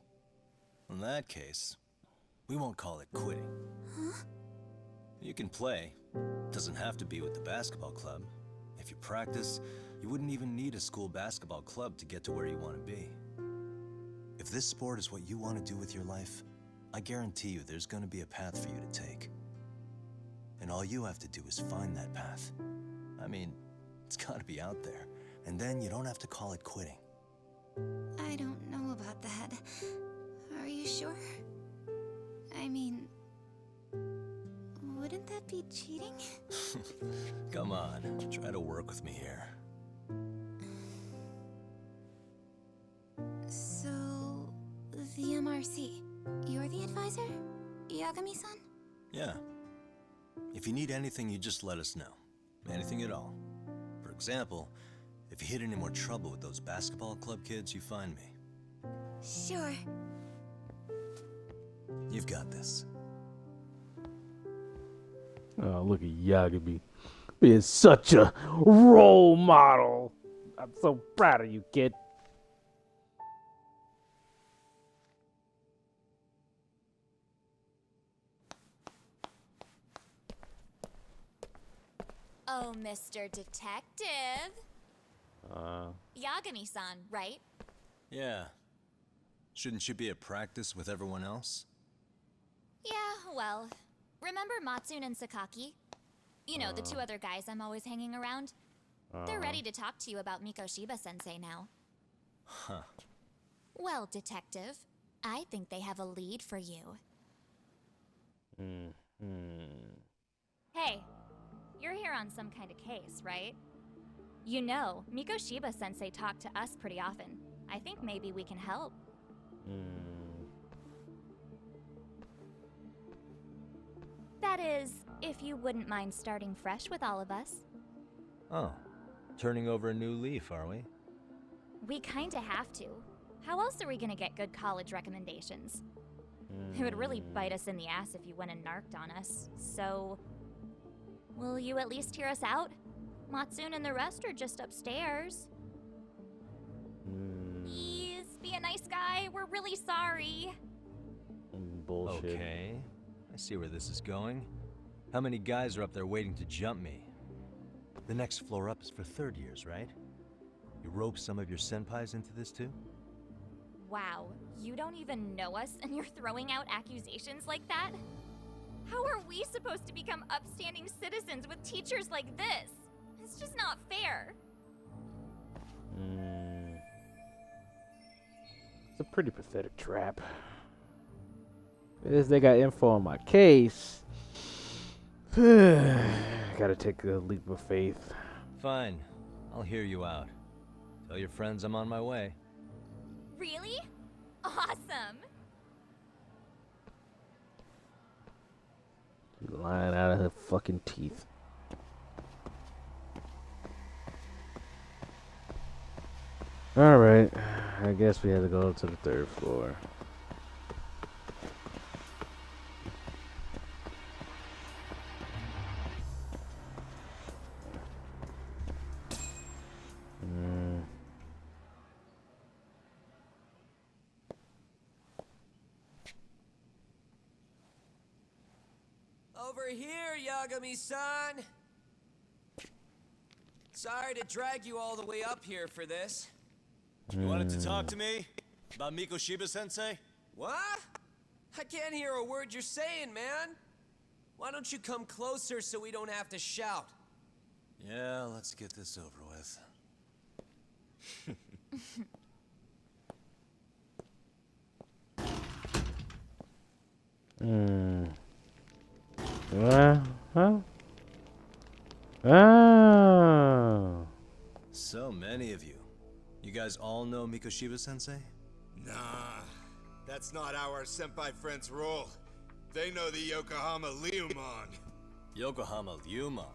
S4: In that case, we won't call it quitting.
S18: Huh?
S4: You can play. Doesn't have to be with the basketball club. If you practice, you wouldn't even need a school basketball club to get to where you want to be. If this sport is what you want to do with your life, I guarantee you there's going to be a path for you to take. And all you have to do is find that path. I mean, it's got to be out there. And then you don't have to call it quitting.
S18: I don't know about that. Are you sure? I mean, wouldn't that be cheating?
S4: Come on, try to work with me here.
S18: So, the MRC, you're the advisor? Yagami-san?
S4: Yeah. If you need anything, you just let us know. Anything at all. For example, if you hit any more trouble with those basketball club kids, you find me.
S18: Sure.
S4: You've got this.
S2: Oh, look at Yagami being such a role model. I'm so proud of you, kid.
S19: Oh, Mr. Detective. Yagami-san, right?
S4: Yeah. Shouldn't you be at practice with everyone else?
S19: Yeah, well, remember Matsune and Sakaki? You know, the two other guys I'm always hanging around? They're ready to talk to you about Mikoshiba-sensei now.
S4: Huh.
S19: Well, Detective, I think they have a lead for you. Hey, you're here on some kind of case, right? You know, Mikoshiba-sensei talked to us pretty often. I think maybe we can help. That is, if you wouldn't mind starting fresh with all of us.
S4: Oh. Turning over a new leaf, are we?
S19: We kinda have to. How else are we gonna get good college recommendations? It would really bite us in the ass if you went and narked on us, so... Will you at least hear us out? Matsune and the rest are just upstairs. Please, be a nice guy. We're really sorry.
S2: Bullshit.
S4: Okay. I see where this is going. How many guys are up there waiting to jump me? The next floor up is for third years, right? You rope some of your senpais into this too?
S19: Wow, you don't even know us and you're throwing out accusations like that? How are we supposed to become upstanding citizens with teachers like this? It's just not fair.
S2: It's a pretty pathetic trap. As they got info on my case, gotta take a leap of faith.
S4: Fine. I'll hear you out. Tell your friends I'm on my way.
S19: Really? Awesome!
S2: Lying out of her fucking teeth. Alright, I guess we had to go to the 3rd floor.
S9: Over here, Yagami-san! Sorry to drag you all the way up here for this.
S4: You wanted to talk to me? About Mikoshiba-sensei?
S9: What? I can't hear a word you're saying, man. Why don't you come closer so we don't have to shout?
S4: Yeah, let's get this over with.
S2: Huh? Oh.
S4: So many of you. You guys all know Mikoshiba-sensei?
S12: Nah, that's not how our senpai friends roll. They know the Yokohama Liumon.
S4: Yokohama Liumon?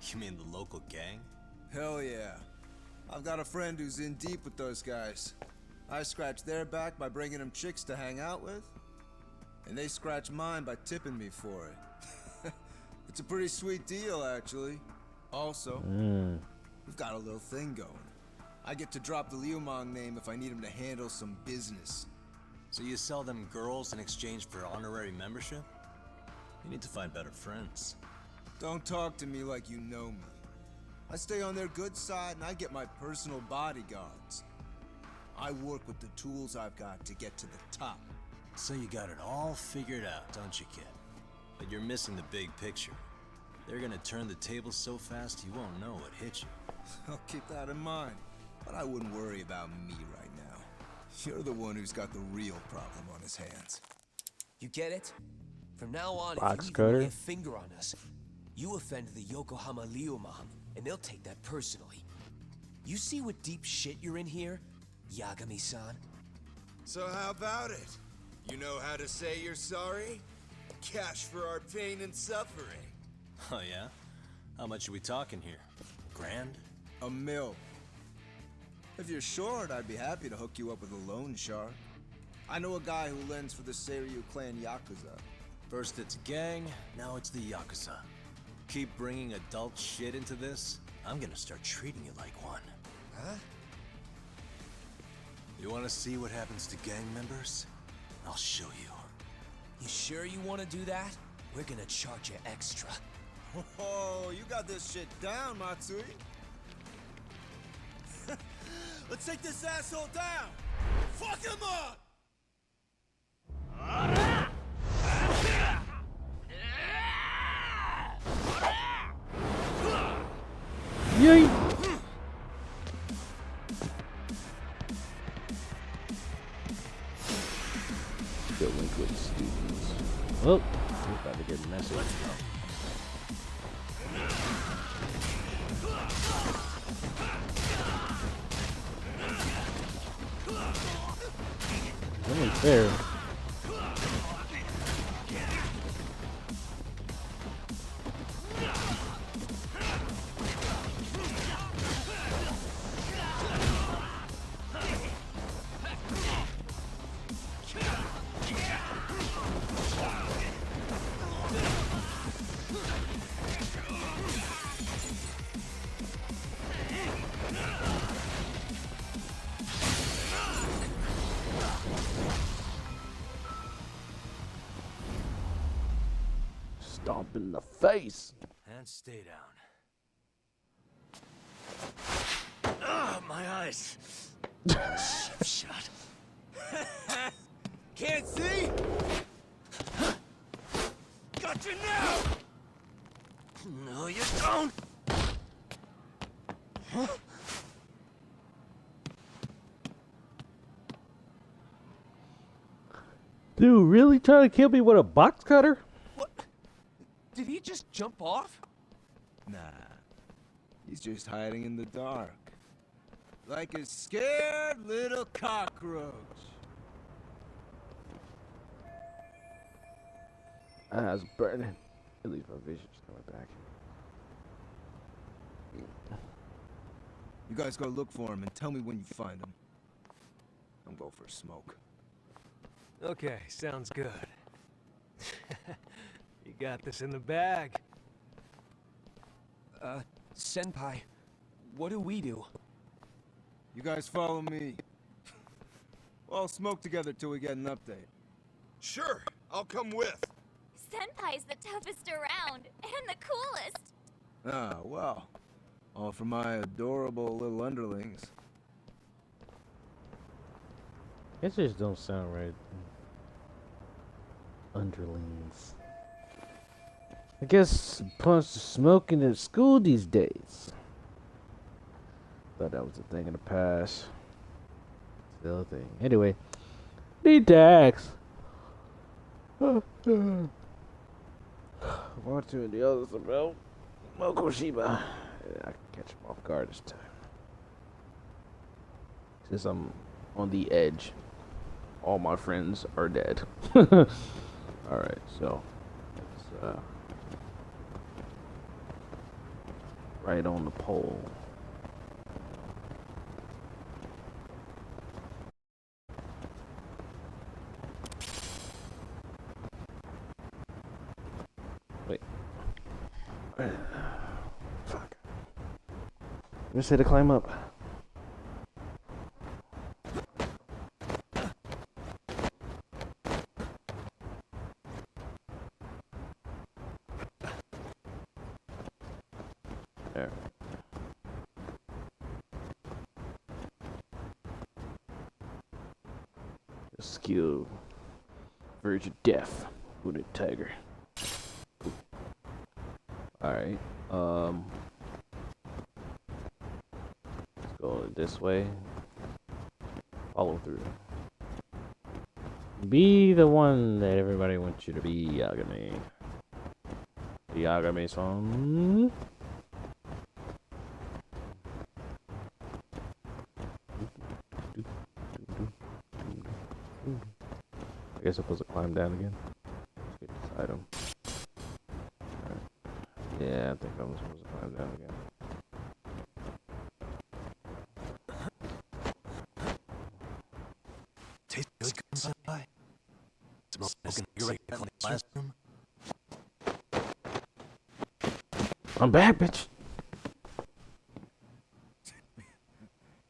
S4: You mean the local gang?
S20: Hell yeah. I've got a friend who's in deep with those guys. I scratch their back by bringing them chicks to hang out with, and they scratch mine by tipping me for it. It's a pretty sweet deal, actually. Also, we've got a little thing going. I get to drop the Liumong name if I need him to handle some business.
S4: So you sell them girls in exchange for honorary membership? You need to find better friends.
S20: Don't talk to me like you know me. I stay on their good side and I get my personal bodyguards. I work with the tools I've got to get to the top.
S4: So you got it all figured out, don't you, kid? But you're missing the big picture. They're gonna turn the tables so fast you won't know what hit you.
S20: I'll keep that in mind. But I wouldn't worry about me right now. You're the one who's got the real problem on his hands.
S9: You get it? From now on,
S2: Box
S9: if you
S2: cutter.
S9: even lay a finger on us, you offend the Yokohama Liumon, and they'll take that personally. You see what deep shit you're in here, Yagami-san?
S12: So how about it? You know how to say you're sorry? Cash for our pain and suffering.
S4: Oh yeah? How much are we talking here? Grand?
S20: $1 million. If you're short, I'd be happy to hook you up with a loan shark. I know a guy who lends for the Seiryo clan Yakuza.
S4: First it's a gang, now it's the Yakuza. Keep bringing adult shit into this, I'm gonna start treating you like one.
S20: Huh?
S4: You wanna see what happens to gang members? I'll show you.
S9: You sure you want to do that? We're gonna charge you extra.
S20: Oh, you got this shit down, Matsui. Let's take this asshole down! Fuck him up!
S2: Yay! Delinquent students. Oh, we're about to get messy. Let's go. That ain't fair. Stomp in the face.
S4: And stay down. Ugh, my eyes. Shut.
S12: Can't see? Got you now!
S4: No, you don't.
S2: Dude, really trying to kill me with a box cutter?
S9: Did he just jump off?
S20: Nah. He's just hiding in the dark. Like a scared little cockroach.
S2: Eyes burning. At least my vision's coming back.
S20: You guys go look for him and tell me when you find him. I'm going for a smoke.
S21: Okay, sounds good. You got this in the bag.
S9: Senpai, what do we do?
S20: You guys follow me. We'll all smoke together till we get an update.
S12: Sure, I'll come with.
S19: Senpai's the toughest around, and the coolest.
S20: Ah, well. All for my adorable little underlings.
S2: It just don't sound right. Underlings. I guess punch the smoking at school these days. Thought that was a thing in the past. Still a thing. Anyway, need to ask. One, two, and the others about Mokoshiba. I can catch him off guard this time. Since I'm on the edge, all my friends are dead. Alright, so it's right on the pole. Wait. Fuck. I'm just had to climb up. There. Skill. Verge of death. Wounded tiger. Alright. Let's go this way. Follow through. Be the one that everybody wants you to be, Yagami. The Yagami-san. I guess I'm supposed to climb down again. Let's get this item. Alright. Yeah, I think I'm supposed to climb down again.
S4: Tastes good, Senpai. Smells like a classroom.
S2: I'm back, bitch.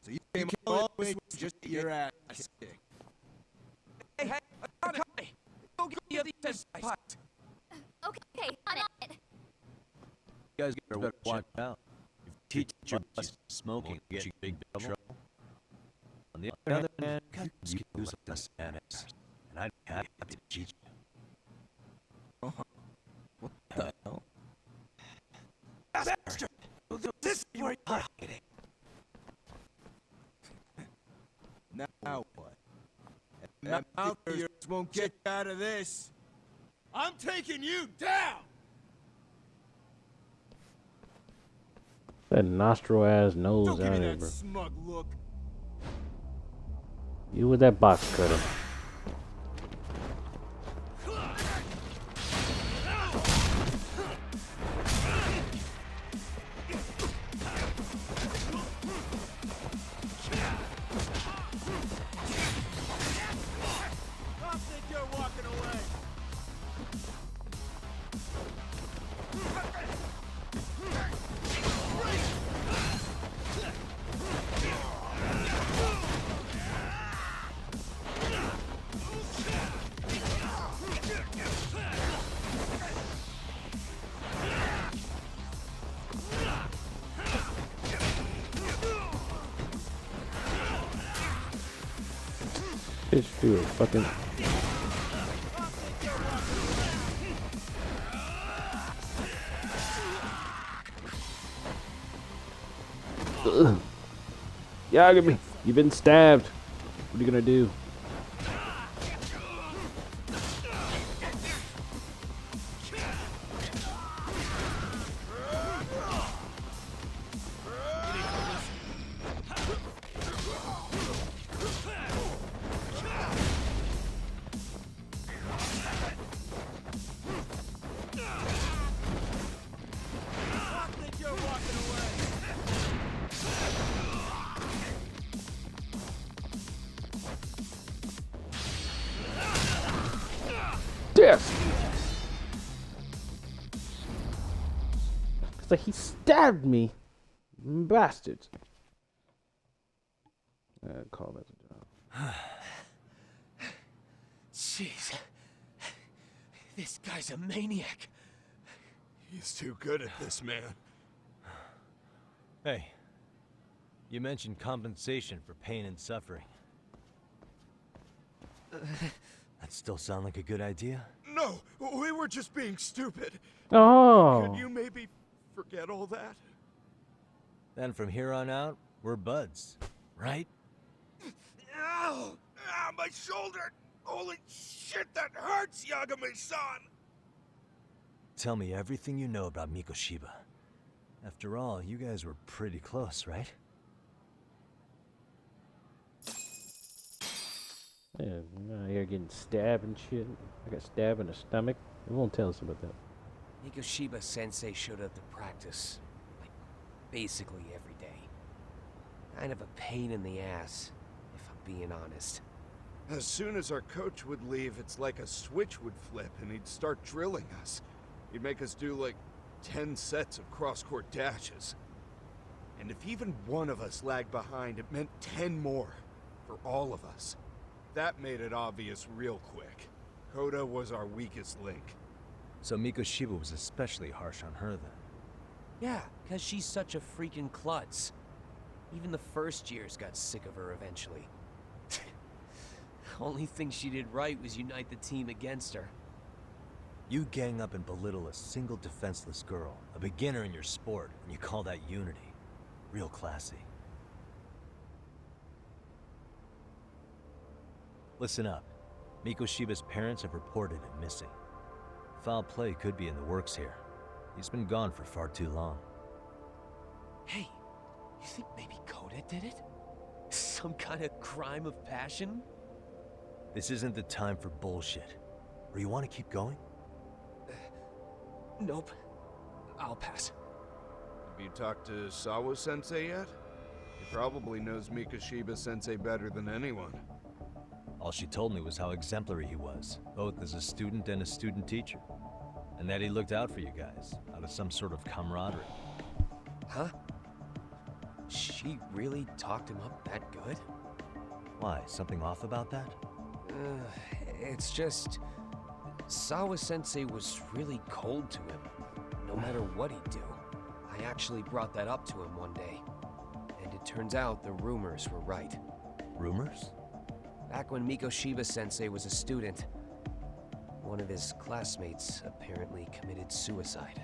S20: So you came all the way just to get your ass kicked.
S9: Hey, okay. Go get the other senpai.
S19: Okay, on it.
S4: You guys better watch out. If you teach your boss smoking, get you big trouble. On the other hand, you use us manners, and I'd be happy to teach you.
S20: What the hell?
S9: Bastard! This is where you're hiding.
S20: Now what? Now you won't get you out of this. I'm taking you down!
S2: That nostril ass nose
S20: Don't give
S2: out
S20: me
S2: here,
S20: that
S2: bro.
S20: smug look.
S2: You with that box cutter.
S20: I think you're walking away.
S2: Bitch, do it. Fucking. Ugh. Yagami, you've been stabbed. What are you gonna do? It's like he stabbed me. Bastards. Call that a job.
S9: Jeez. This guy's a maniac.
S12: He's too good at this, man.
S4: Hey, you mentioned compensation for pain and suffering. That still sound like a good idea?
S12: No, we were just being stupid.
S2: Oh.
S12: Could you maybe forget all that?
S4: Then from here on out, we're buds, right?
S12: Ow! Ah, my shoulder! Holy shit, that hurts, Yagami-san!
S4: Tell me everything you know about Mikoshiba. After all, you guys were pretty close, right?
S2: Yeah, you know, you're getting stabbed and shit. I got stabbed in the stomach. It won't tell us about that.
S9: Mikoshiba Sensei showed up to practice, like, basically every day. Kind of a pain in the ass, if I'm being honest.
S12: As soon as our coach would leave, it's like a switch would flip and he'd start drilling us. He'd make us do like 10 sets of cross-court dashes. And if even one of us lagged behind, it meant 10 more for all of us. That made it obvious real quick. Koda was our weakest link.
S4: So Mikoshiba was especially harsh on her then?
S9: Yeah, because she's such a freaking klutz. Even the first years got sick of her eventually. Only thing she did right was unite the team against her.
S4: You gang up and belittle a single defenseless girl, a beginner in your sport, and you call that unity. Real classy. Listen up. Mikoshiba's parents have reported him missing. Foul play could be in the works here. He's been gone for far too long.
S9: Hey, you think maybe Koda did it? Some kind of crime of passion?
S4: This isn't the time for bullshit. Or you want to keep going?
S9: Nope. I'll pass.
S12: Have you talked to Sawa-sensei yet? He probably knows Mikoshiba-sensei better than anyone.
S4: All she told me was how exemplary he was, both as a student and a student teacher. And that he looked out for you guys, out of some sort of camaraderie.
S9: Huh? She really talked him up that good?
S4: Why, something off about that?
S9: It's just... Sawa-sensei was really cold to him, no matter what he'd do. I actually brought that up to him one day. And it turns out the rumors were right.
S4: Rumors?
S9: Back when Mikoshiba-sensei was a student, one of his classmates apparently committed suicide.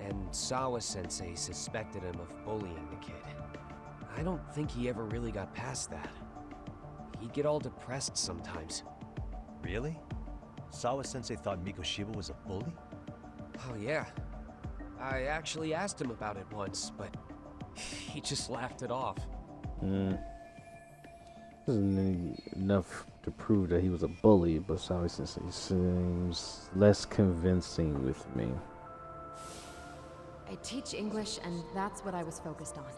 S9: And Sawa-sensei suspected him of bullying the kid. I don't think he ever really got past that. He'd get all depressed sometimes.
S4: Really? Sawa-sensei thought Mikoshiba was a bully?
S9: Oh yeah. I actually asked him about it once, but he just laughed it off.
S2: Isn't enough to prove that he was a bully, but Sawa-sensei seems less convincing with me.
S11: I teach English, and that's what I was focused on.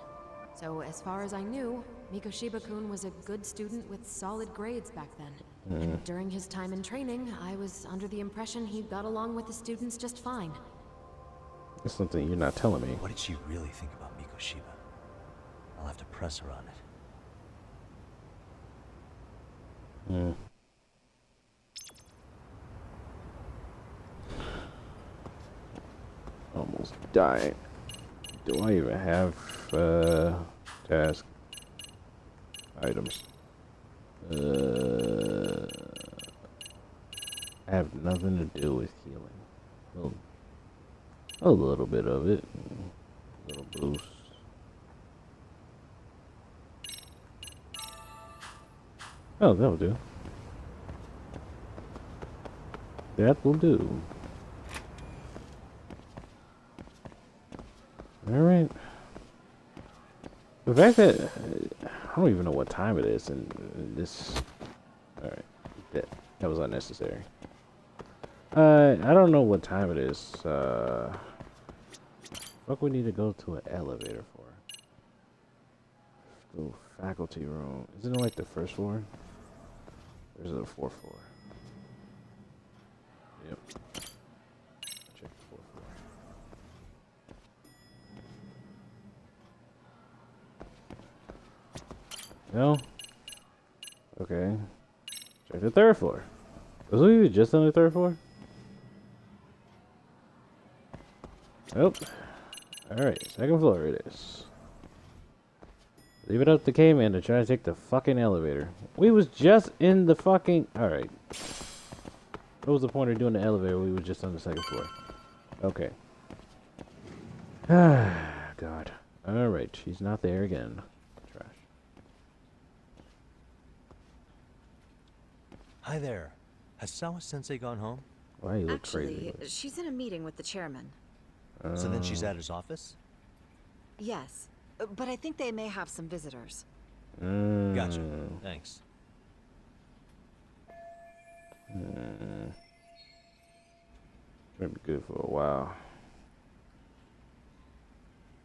S11: So as far as I knew, Mikoshiba-kun was a good student with solid grades back then. And during his time in training, I was under the impression he got along with the students just fine.
S2: That's something you're not telling me.
S4: What did she really think about Mikoshiba? I'll have to press her on it.
S2: Almost died. Do I even have task items? I have nothing to do with healing. Well, a little bit of it. A little boost. Oh, that'll do. That will do. Alright. The fact that I don't even know what time it is and this. Alright. That was unnecessary. I don't know what time it is. What we need to go to an elevator for? The faculty room. Isn't it like the first floor? Or is it the fourth floor? Yep. Check the fourth floor. No? Okay. Check the third floor. Was we just on the third floor? Nope. Alright, second floor it is. Leave it up to K-Man to try to take the fucking elevator. We was just in the fucking... Alright. What was the point of doing the elevator? We were just on the second floor. Okay. God. Alright, she's not there again. Trash.
S4: Hi there. Has Sawa-sensei gone home?
S2: Why you look
S3: Actually,
S2: crazy?
S3: she's in a meeting with the chairman.
S4: So then she's at his office?
S3: Yes, but I think they may have some visitors.
S4: Gotcha. Thanks.
S2: Been good for a while.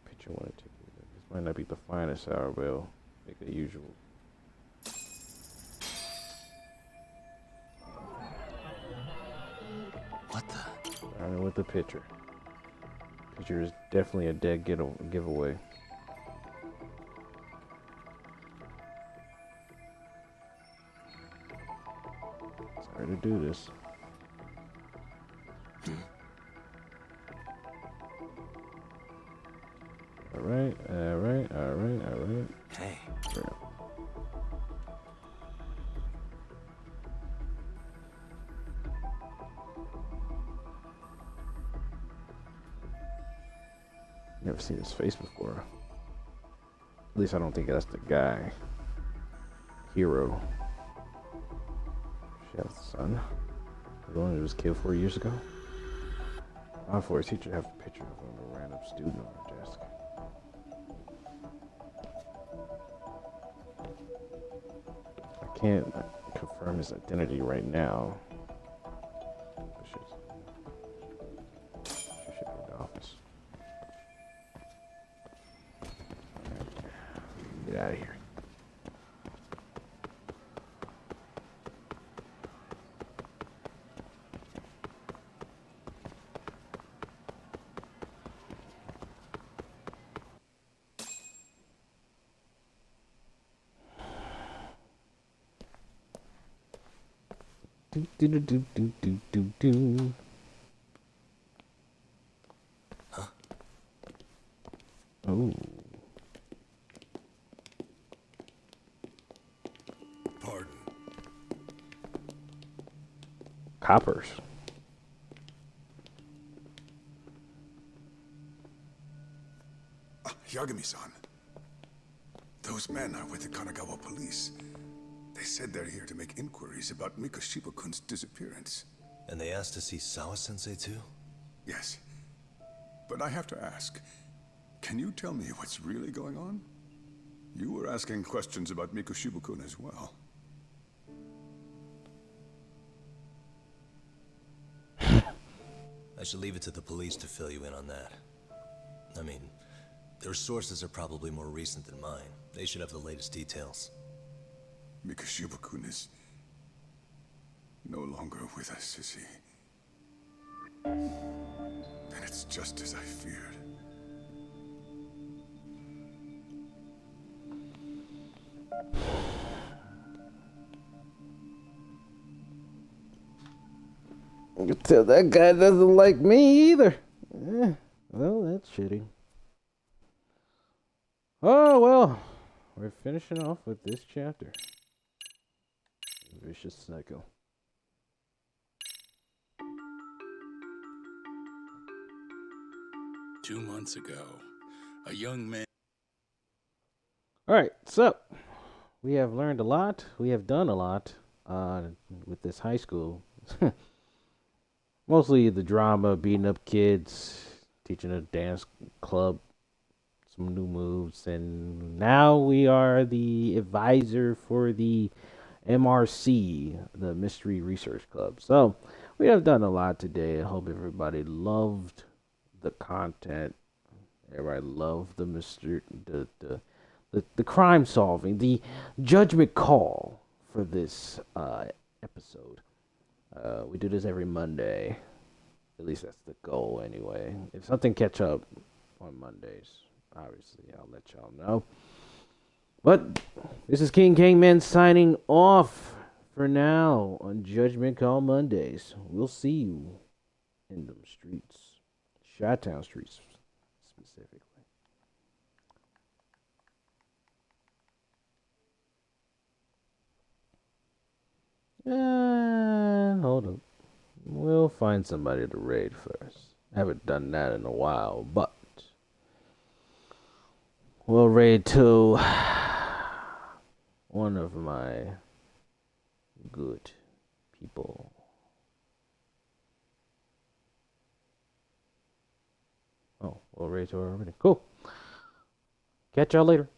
S2: Picture one ticket. This might not be the finest hour, but it'll make it usual.
S4: What the?
S2: I don't know what the picture. Picture is definitely a dead giveaway. Sorry to do this. Alright.
S4: Hey.
S2: Sure. Never seen his face before. At least I don't think that's the guy. Hero. Chef's son. The one who was killed 4 years ago. Odd for his teacher to have a picture of him, a random student on her desk. I can't confirm his identity right now. She should be in the office. Get out of here. Do.
S4: Huh?
S2: Oh.
S7: Pardon.
S2: Coppers.
S7: Yagami-san. Those men are with the Kanagawa police. They said they're here to make inquiries about Mikoshiba-kun's disappearance.
S4: And they asked to see Sawa-sensei too?
S7: Yes. But I have to ask, can you tell me what's really going on? You were asking questions about Mikoshiba-kun as well.
S4: I should leave it to the police to fill you in on that. I mean, their sources are probably more recent than mine. They should have the latest details.
S7: Mikoshiba-kun is no longer with us, is he? Then it's just as I feared.
S2: You can tell that guy doesn't like me either. Yeah, well, that's shitty. Oh, well. We're finishing off with this chapter. Vicious Cycle.
S22: Two months ago, a young man...
S2: Alright, so we have learned a lot. We have done a lot with this high school. Mostly the drama, beating up kids, teaching a dance club, some new moves, and now we are the advisor for the MRC, the Mystery Research Club. So we have done a lot today. I hope everybody loved the content. Everybody loved the mystery, the crime solving, the judgment call for this episode. We do this every Monday. At least that's the goal anyway. If something catch up on Mondays, obviously I'll let y'all know. But this is King Kangman signing off for now on Judgment Call Mondays. We'll see you in them streets. Chi-Town streets, specifically. Hold up. We'll find somebody to raid first. I haven't done that in a while, but we'll raid to one of my good people. Oh, we'll raid to her already. Cool. Catch y'all later.